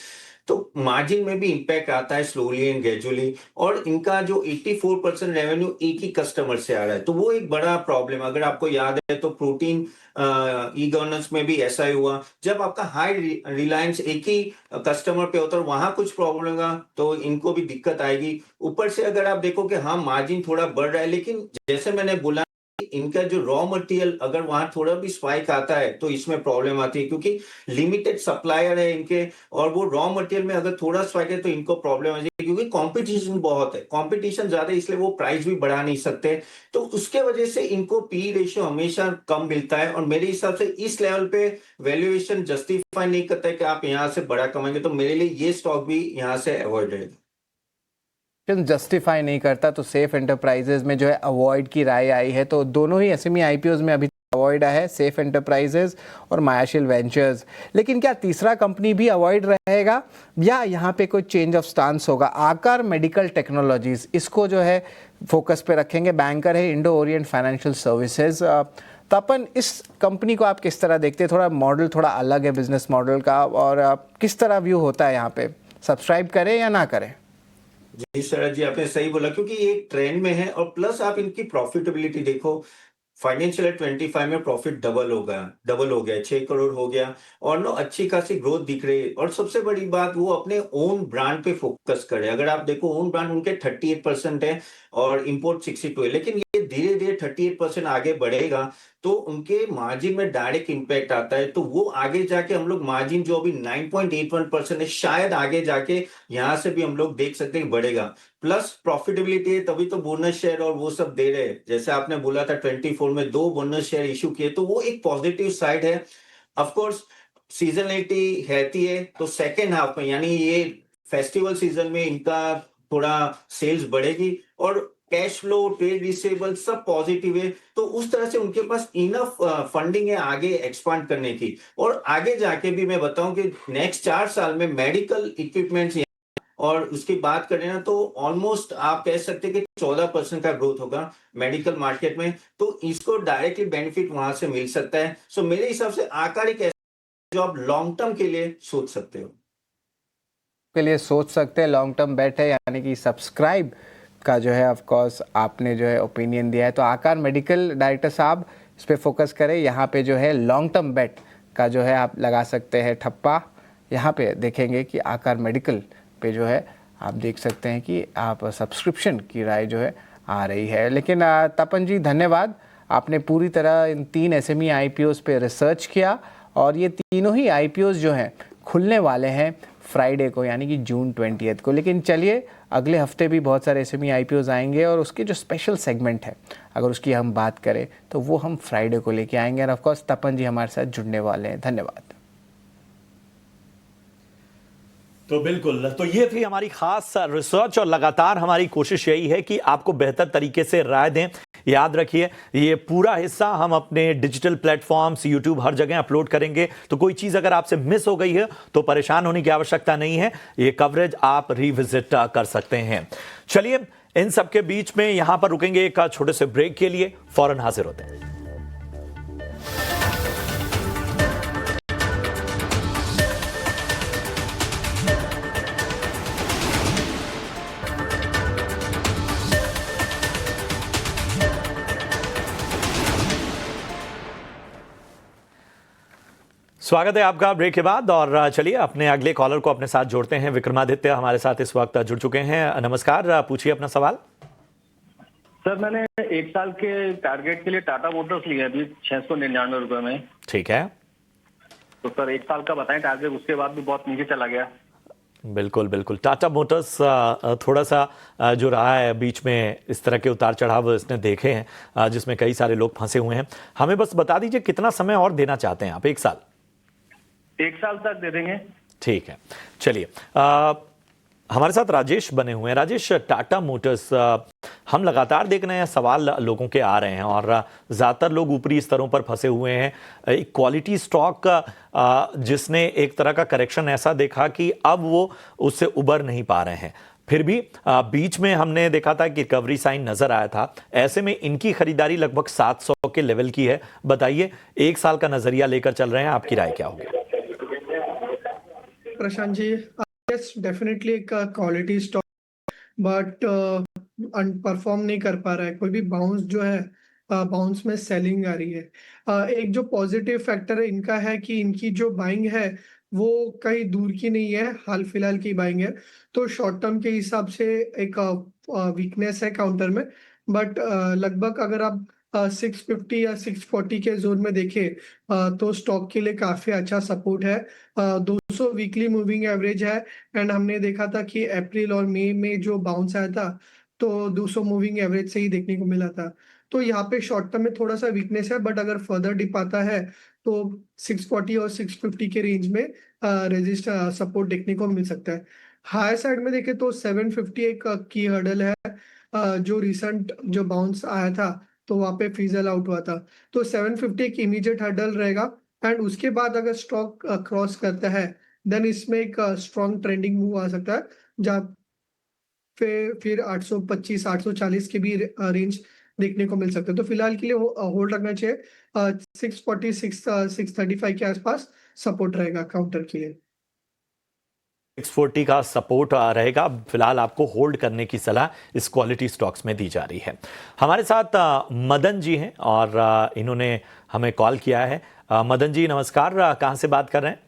Speaker 10: तो मार्जिन में भी इंपैक्ट आता है स्लोली एंड ग्रेजुअली। और इनका जो 84% रेवेन्यू एक ही कस्टमर से आ रहा है, तो वो एक बड़ा प्रॉब्लम। अगर आपको याद है तो प्रोटीन ई गवर्नेंस में भी ऐसा ही हुआ, जब आपका हाई रिलायंस एक ही कस्टमर पे होता है वहां कुछ प्रॉब्लम होगा तो इनको भी दिक्कत आएगी। ऊपर से अगर आप देखो कि हाँ मार्जिन थोड़ा बढ़ रहा है, लेकिन जैसे मैंने बोला इनका जो रॉ मटेरियल अगर वहां थोड़ा भी स्पाइक आता है तो इसमें प्रॉब्लम आती है, क्योंकि लिमिटेड सप्लायर है इनके, और वो रॉ मटेरियल में अगर थोड़ा स्पाइक है तो इनको प्रॉब्लम आ जाएगी, क्योंकि कंपटीशन बहुत है, कंपटीशन ज्यादा है, इसलिए वो प्राइस भी बढ़ा नहीं सकते। तो उसके वजह से इनको पी रेशियो हमेशा कम मिलता है, और मेरे हिसाब से इस लेवल पे वैल्यूएशन जस्टिफाई नहीं करता है कि आप यहाँ से बड़ा कमाएंगे, तो मेरे लिए ये स्टॉक भी यहाँ से अवॉइड रहेगा।
Speaker 9: जस्टिफाई नहीं करता तो सेफ एंटरप्राइजेज में जो है अवॉइड की राय आई है। तो दोनों ही एसएमई आईपीओज में अभी अवॉइड है, सेफ एंटरप्राइजेज और मायाशील वेंचर्स। लेकिन क्या तीसरा कंपनी भी अवॉइड रहेगा या यहाँ पे कोई चेंज ऑफ स्टांस होगा? आकार मेडिकल टेक्नोलॉजीज, इसको जो है फोकस पे रखेंगे। बैंकर है इंडो ओरिएंट फाइनेंशियल सर्विसेज। तपन, इस कंपनी को आप किस तरह देखते हैं? थोड़ा मॉडल थोड़ा अलग है बिजनेस मॉडल का, और किस तरह व्यू होता है यहाँ पे, सब्सक्राइब करें या ना करें?
Speaker 10: जी शरद जी, आपने सही बोला, क्योंकि ये एक ट्रेंड में है, और प्लस आप इनकी प्रॉफिटेबिलिटी देखो, फाइनेंशियल 25 में प्रॉफिट डबल हो गया, 6 करोड़ हो गया, और नो अच्छी खासी ग्रोथ दिख रही है। और सबसे बड़ी बात, वो अपने ओन ब्रांड पे फोकस करे। अगर आप देखो ओन ब्रांड उनके 38% है और इंपोर्ट 62 है, लेकिन ये धीरे धीरे 38% आगे बढ़ेगा तो उनके मार्जिन में डायरेक्ट इंपैक्ट आता है, तो वो आगे जाके हम लोग मार्जिन जो अभी 9.81% है, शायद आगे जाके यहाँ से भी हम लोग देख सकते हैं बढ़ेगा। प्लस प्रॉफिटेबिलिटी है, तभी तो बोनस शेयर और वो सब दे रहे हैं। जैसे आपने बोला था 24 में 2 बोनस शेयर इशू किए, तो वो एक पॉजिटिव साइड है। ऑफकोर्स सीजनलिटी रहती है, तो सेकेंड हाफ में यानी ये फेस्टिवल सीजन में इनका थोड़ा सेल्स बढ़ेगी, और कैश फ्लो, ट्रेड रिसीवेबल सब पॉजिटिव है, तो उस तरह से उनके पास इनफ फंडिंग है आगे एक्सपांड करने की। और आगे जाके भी मैं बताऊं कि नेक्स्ट 4 साल में मेडिकल इक्विपमेंट्स और उसकी बात करें ना तो ऑलमोस्ट आप कह सकते हैं कि 14% का ग्रोथ होगा मेडिकल मार्केट में, तो इसको डायरेक्टली बेनिफिट वहां से मिल सकता है। सो मेरे हिसाब से आकार एक ऐसा जो आप लॉन्ग टर्म के लिए सोच सकते हो,
Speaker 9: के लिए सोच सकते हैं, लॉन्ग टर्म बेट है, यानी कि सब्सक्राइब का जो है ऑफ कोर्स आपने जो है ओपिनियन दिया है। तो आकार मेडिकल डायरेक्टर साहब इस पे फोकस करें, यहाँ पे जो है लॉन्ग टर्म बेट का जो है आप लगा सकते हैं ठप्पा। यहाँ पे देखेंगे कि आकार मेडिकल पे जो है आप देख सकते हैं कि आप सब्सक्रिप्शन की राय जो है आ रही है। लेकिन तपन जी धन्यवाद, आपने पूरी तरह इन 3 एसएमई आईपीओज पे रिसर्च किया, और ये तीनों ही आईपीओज जो हैं खुलने वाले हैं फ्राइडे को, यानी कि जून 20 को। लेकिन चलिए अगले हफ्ते भी बहुत सारे एसएमई आईपीओज आएंगे, और उसके जो स्पेशल सेगमेंट है अगर उसकी हम बात करें तो वो हम फ्राइडे को लेके आएंगे। और ऑफकोर्स तपन जी हमारे साथ जुड़ने वाले हैं। धन्यवाद।
Speaker 3: तो बिल्कुल, तो ये थी हमारी खास रिसर्च, और लगातार हमारी कोशिश यही है कि आपको बेहतर तरीके से राय दें। याद रखिए, ये पूरा हिस्सा हम अपने डिजिटल प्लेटफॉर्म्स, यूट्यूब, हर जगह अपलोड करेंगे, तो कोई चीज़ अगर आपसे मिस हो गई है तो परेशान होने की आवश्यकता नहीं है, ये कवरेज आप रिविजिट कर सकते हैं। चलिए, इन सब के बीच में यहां पर रुकेंगे एक छोटे से ब्रेक के लिए, फौरन हाजिर होते हैं। स्वागत है आपका ब्रेक के बाद। और चलिए अपने अगले कॉलर को अपने साथ जोड़ते हैं। विक्रमादित्य हमारे साथ इस वक्त जुड़ चुके हैं। नमस्कार, पूछिए अपना सवाल।
Speaker 11: सर मैंने 1 साल के टारगेट के लिए टाटा मोटर्स लिया अभी 699 रुपए में।
Speaker 3: ठीक है,
Speaker 11: तो सर 1 साल का बताएं टारगेट, उसके बाद भी बहुत नीचे चला गया।
Speaker 3: बिल्कुल बिल्कुल। टाटा मोटर्स थोड़ा सा जो रहा है बीच में, इस तरह के उतार चढ़ाव इसने देखे हैं जिसमें कई सारे लोग फंसे हुए हैं। हमें बस बता दीजिए कितना समय और देना चाहते हैं आप? 1 साल?
Speaker 11: 1 साल तक दे देंगे। ठीक
Speaker 3: है, चलिए हमारे साथ राजेश बने हुए हैं। राजेश, टाटा मोटर्स हम लगातार देख रहे हैं, सवाल लोगों के आ रहे हैं और ज़्यादातर लोग ऊपरी स्तरों पर फंसे हुए हैं। एक क्वालिटी स्टॉक जिसने एक तरह का करेक्शन ऐसा देखा कि अब वो उससे उबर नहीं पा रहे हैं। फिर भी बीच में हमने देखा था कि रिकवरी साइन नजर आया था। ऐसे में इनकी खरीदारी लगभग 700 के लेवल की है। बताइए, 1 साल का नजरिया लेकर चल रहे हैं, आपकी राय क्या होगी?
Speaker 12: प्रशांत जी, यस डेफिनेटली एक क्वालिटी स्टॉक, बट परफॉर्म नहीं कर पा रहा है। कोई भी बाउंस जो है, बाउंस में सेलिंग आ रही है। एक जो पॉजिटिव फैक्टर है इनका है कि इनकी जो बाइंग है वो कहीं दूर की नहीं है, हाल फिलहाल की बाइंग है। तो शॉर्ट टर्म के हिसाब से एक वीकनेस है काउंटर में, बट लगभग अगर आप 650 या 640 के जोन में देखें तो स्टॉक के लिए काफी अच्छा सपोर्ट है। 200 वीकली मूविंग एवरेज है, एंड हमने देखा था कि अप्रैल और मई में जो बाउंस आया था तो 200 मूविंग एवरेज से ही देखने को मिला था। तो यहाँ पे शॉर्ट टर्म में थोड़ा सा वीकनेस है, बट अगर फर्दर डिप आता है तो 640 और 650 के रेंज में रेजिस्ट सपोर्ट देखने को मिल सकता है। हायर साइड में देखें तो 750 एक की हर्डल है। जो रिसेंट जो बाउंस आया था तो वहां पे फिजल आउट हुआ था, तो 750 एक इमीडिएट हर्डल रहेगा। एंड उसके बाद अगर स्टॉक क्रॉस करता है देन इसमें एक स्ट्रॉन्ग ट्रेंडिंग मूव आ सकता है, जहाँ फिर 825 840 के भी रेंज देखने को मिल सकता है। तो फिलहाल के लिए होल्ड रखना चाहिए। 640 635 के आसपास सपोर्ट रहेगा काउंटर के लिए।
Speaker 3: 640 का सपोर्ट रहेगा। फिलहाल आपको होल्ड करने की सलाह इस क्वालिटी स्टॉक्स में दी जा रही है। हमारे साथ मदन जी हैं और इन्होंने हमें कॉल किया है। मदन जी नमस्कार, कहां से बात कर रहे हैं?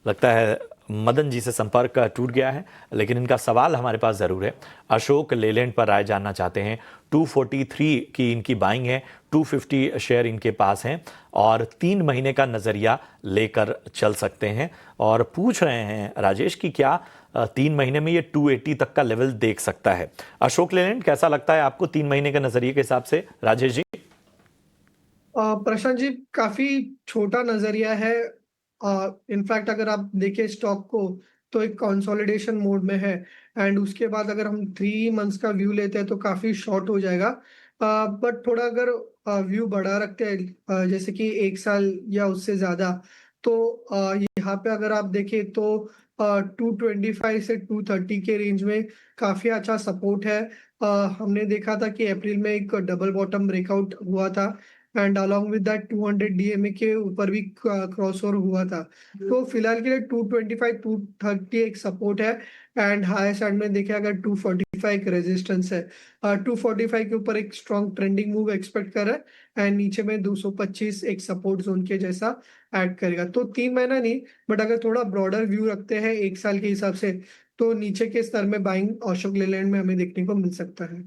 Speaker 3: लगता है मदन जी से संपर्क टूट गया है, लेकिन इनका सवाल हमारे पास ज़रूर है। अशोक लेलैंड पर राय जानना चाहते हैं। 243 की इनकी बाइंग है, 250 शेयर इनके पास हैं और 3 महीने का नज़रिया लेकर चल सकते हैं। और पूछ रहे हैं राजेश कि क्या 3 महीने में ये 280 तक का लेवल देख सकता है? अशोक लेलैंड, कैसा लगता है आपको 3 महीने के नज़रिए के हिसाब से? राजेश जी।
Speaker 12: प्रशांत जी, काफ़ी छोटा नज़रिया है। इनफैक्ट अगर आप देखें स्टॉक को तो एक कंसोलिडेशन मोड में है, एंड उसके बाद अगर हम 3 मंथ्स का व्यू लेते हैं तो काफी शॉर्ट हो जाएगा। बट थोड़ा अगर व्यू बढ़ा रखते हैं जैसे कि 1 साल या उससे ज्यादा, तो यहाँ पे अगर आप देखें तो 225 से 230 के रेंज में काफी अच्छा सपोर्ट है। हमने देखा था कि अप्रैल में एक डबल बॉटम ब्रेकआउट हुआ था, and along with that 200 DMA के ऊपर भी क्रॉसओवर हुआ था। तो फिलहाल के लिए 225 230 एक सपोर्ट है, एंड हायर साइड में देखें अगर 245 एक रेजिस्टेंस है। 245 के ऊपर एक स्ट्रॉन्ग ट्रेंडिंग मूव एक्सपेक्ट कर रहा है, एंड नीचे में 225 एक सपोर्ट जोन के जैसा ऐड करेगा। तो 3 महीना नहीं, बट अगर थोड़ा ब्रॉडर व्यू रखते हैं 1 साल के हिसाब से, तो नीचे के स्तर में बाइंग अशोक लेलैंड में हमें देखने को मिल सकता है।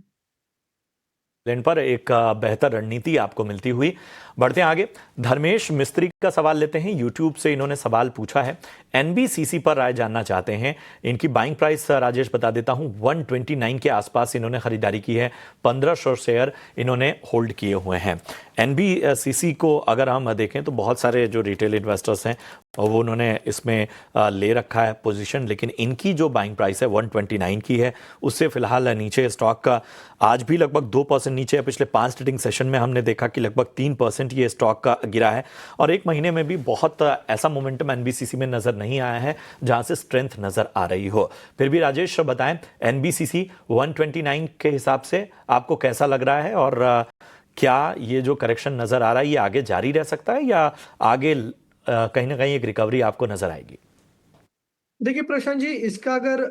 Speaker 3: लेन पर एक बेहतर रणनीति आपको मिलती हुई। बढ़ते हैं आगे, धर्मेश मिस्त्री का सवाल लेते हैं। यूट्यूब से इन्होंने सवाल पूछा है, एनबीसीसी पर राय जानना चाहते हैं। इनकी बाइंग प्राइस राजेश बता देता हूं, 129 के आसपास इन्होंने खरीदारी की है। 1500 शेयर इन्होंने होल्ड किए हुए हैं। एनबीसीसी को अगर हम देखें तो बहुत सारे जो रिटेल इन्वेस्टर्स हैं वो उन्होंने इसमें ले रखा है पोजीशन, लेकिन इनकी जो बाइंग प्राइस है 129 की है। उससे फिलहाल नीचे स्टॉक का आज भी लगभग 2% नीचे है। पिछले 5 ट्रेडिंग सेशन में हमने देखा कि लगभग 3% ये स्टॉक का गिरा है, और 1 महीने में भी बहुत ऐसा मोमेंटम एनबीसीसी में नजर नहीं आया है जहां से स्ट्रेंथ नजर आ रही हो। फिर भी राजेश बताएं, एनबीसीसी 129 के हिसाब से आपको कैसा लग रहा है, और क्या ये जो करेक्शन नजर आ रहा है ये आगे जारी रह सकता है या आगे कहीं ना कहीं एक रिकवरी आपको नजर आएगी?
Speaker 12: देखिए प्रशांत जी, इसका अगर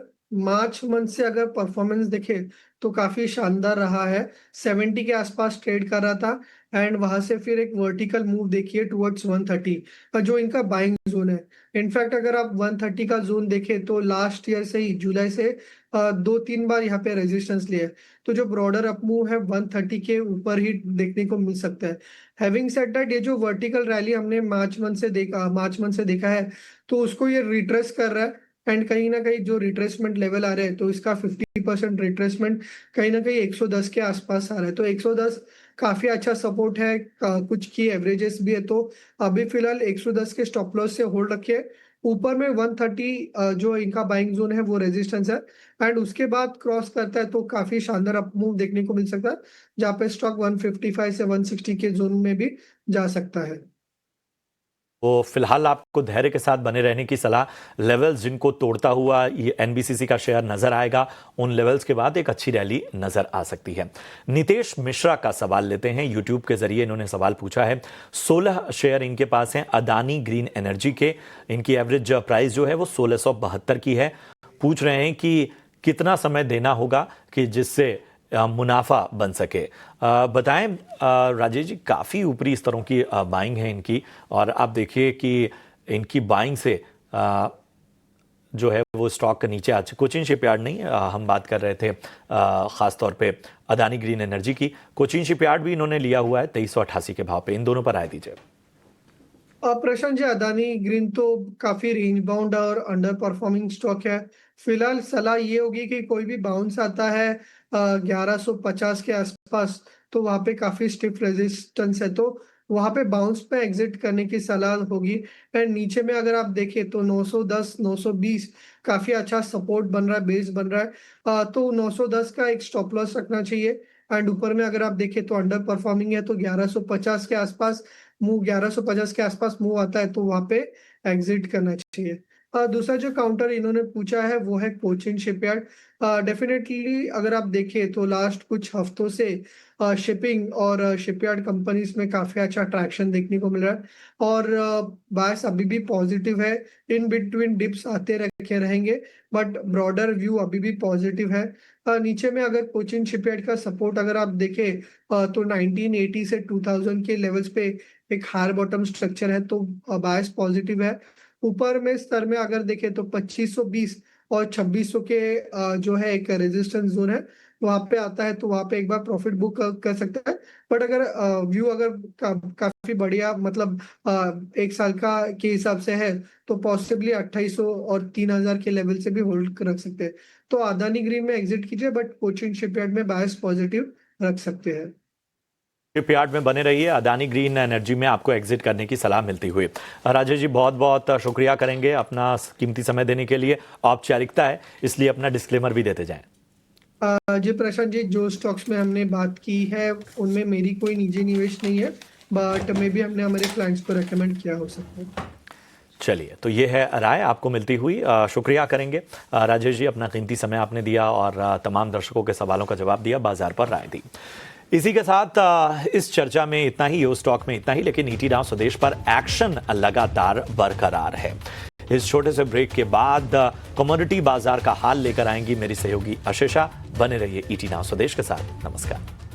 Speaker 12: मार्च मंथ से अगर परफॉर्मेंस देखे तो काफी शानदार रहा है। 70 के आसपास ट्रेड कर रहा था एंड वहां से फिर एक वर्टिकल मूव देखिए टुवर्ड्स 130 जो इनका बाइंग जोन है। इनफैक्ट अगर आप 130 का जोन देखें तो लास्ट ईयर से ही जुलाई से 2-3 बार यहाँ पे रेजिस्टेंस लिया है। तो जो ब्रॉडर अप मूव है 130 के ऊपर ही देखने को मिल सकता है। हैविंग सेड दैट, ये जो वर्टिकल रैली हमने मार्च मंथ से देखा है तो उसको ये रिट्रेस कर रहा है एंड कहीं ना कहीं जो रिट्रेसमेंट लेवल आ रहे हैं तो इसका 50% रिट्रेसमेंट कहीं ना कहीं 110 के आसपास आ रहा है। तो 110 काफी अच्छा सपोर्ट है, कुछ की एवरेजेस भी है। तो अभी फिलहाल 110 के स्टॉप लॉस से होल्ड रखिए। ऊपर में 130 जो इनका बाइंग जोन है वो रेजिस्टेंस है एंड उसके बाद क्रॉस करता है तो काफी शानदार अप मूव देखने को मिल सकता है, जहाँ पे स्टॉक 155 से 160 के जोन में भी जा सकता है।
Speaker 3: तो फिलहाल आपको धैर्य के साथ बने रहने की सलाह। लेवल्स जिनको तोड़ता हुआ ये एनबीसीसी का शेयर नजर आएगा, उन लेवल्स के बाद एक अच्छी रैली नजर आ सकती है। नितेश मिश्रा का सवाल लेते हैं, यूट्यूब के जरिए इन्होंने सवाल पूछा है। 16 शेयर इनके पास हैं अदानी ग्रीन एनर्जी के, इनकी एवरेज प्राइस जो है वो 1672 की है। पूछ रहे हैं कि कितना समय देना होगा कि जिससे मुनाफा बन सके। बताएं राजेश जी, काफ़ी ऊपरी स्तरों की बाइंग है इनकी, और आप देखिए कि इनकी बाइंग से जो है वो स्टॉक नीचे आ चुका। कोचिन शिपयार्ड नहीं, हम बात कर रहे थे ख़ास तौर पे अदानी ग्रीन एनर्जी की। कोचिन शिपयार्ड भी इन्होंने लिया हुआ है 2388 के भाव पे। इन दोनों पर राय दीजिए।
Speaker 12: प्रशांत जी, अदानी ग्रीन तो काफी रेंज बाउंड और अंडर परफॉर्मिंग स्टॉक है। फिलहाल सलाह ये होगी कि कोई भी बाउंस आता है 1150 के आसपास तो वहां पे काफी स्टिफ रेजिस्टेंस है, तो वहां पे बाउंस पे एग्जिट करने की सलाह होगी। एंड नीचे में अगर आप देखें तो 910 920 काफी अच्छा सपोर्ट बन रहा है, बेस बन रहा है। तो 910 का एक स्टॉप लॉस रखना चाहिए। एंड ऊपर में अगर आप देखें तो अंडर परफॉर्मिंग है, तो 1150 के आसपास मूव 1150 के आसपास मूव आता है तो वहां पे एग्जिट करना चाहिए। दूसरा जो काउंटर इन्होंने पूछा है वो है कोचिन शिपयार्ड। डेफिनेटली अगर आप देखें तो लास्ट कुछ हफ्तों से शिपिंग और शिपयार्ड कंपनीज में काफी अच्छा ट्रैक्शन देखने को मिल रहा है और बायस अभी भी पॉजिटिव है। इन बिटवीन डिप्स आते रहेंगे बट ब्रॉडर व्यू अभी भी पॉजिटिव है। नीचे में अगर कोचिन शिपयार्ड का सपोर्ट अगर आप देखें तो 1980 से 2000 के लेवल्स पे एक हायर बॉटम स्ट्रक्चर है, तो बायस पॉजिटिव है। ऊपर में स्तर में अगर देखें तो 2520 और 2600 के जो है एक रेजिस्टेंस जोन है, वहां पे आता है तो वहां पे एक बार प्रॉफिट बुक कर सकता है। बट अगर व्यू अगर काफी बढ़िया मतलब एक साल का के हिसाब से है तो पॉसिबली 2800 और 3000 के लेवल से भी होल्ड रख सकते हैं। तो अदानी ग्रीन में एग्जिट कीजिए बट कोचिन शिपयार्ड में बायस पॉजिटिव रख सकते हैं।
Speaker 3: शिपयार्ड में बने रहिए, अदानी ग्रीन एनर्जी में आपको एग्जिट करने की सलाह मिलती हुई। राजेश जी, बहुत बहुत शुक्रिया करेंगे अपना कीमती समय देने के लिए। औपचारिकता है इसलिए अपना डिस्क्लेमर भी देते जाएं।
Speaker 12: जी प्रशांत जी, जो स्टॉक्स में हमने बात की है उनमें मेरी कोई निजी निवेश नहीं है, बट मे भी हमने हमारे क्लाइंट्स को रेकमेंड किया हो सकता है।
Speaker 3: चलिए, तो ये है राय आपको मिलती हुई। शुक्रिया करेंगे राजेश जी, अपना कीमती समय आपने दिया और तमाम दर्शकों के सवालों का जवाब दिया, बाजार पर राय दी। इसी के साथ इस चर्चा में इतना ही, यो स्टॉक में इतना ही, लेकिन ईटी नाउ स्वदेश पर एक्शन लगातार बरकरार है। इस छोटे से ब्रेक के बाद कमोडिटी बाजार का हाल लेकर आएंगी मेरी सहयोगी अशेषा। बने रहिए ईटी नाउ स्वदेश के साथ। नमस्कार।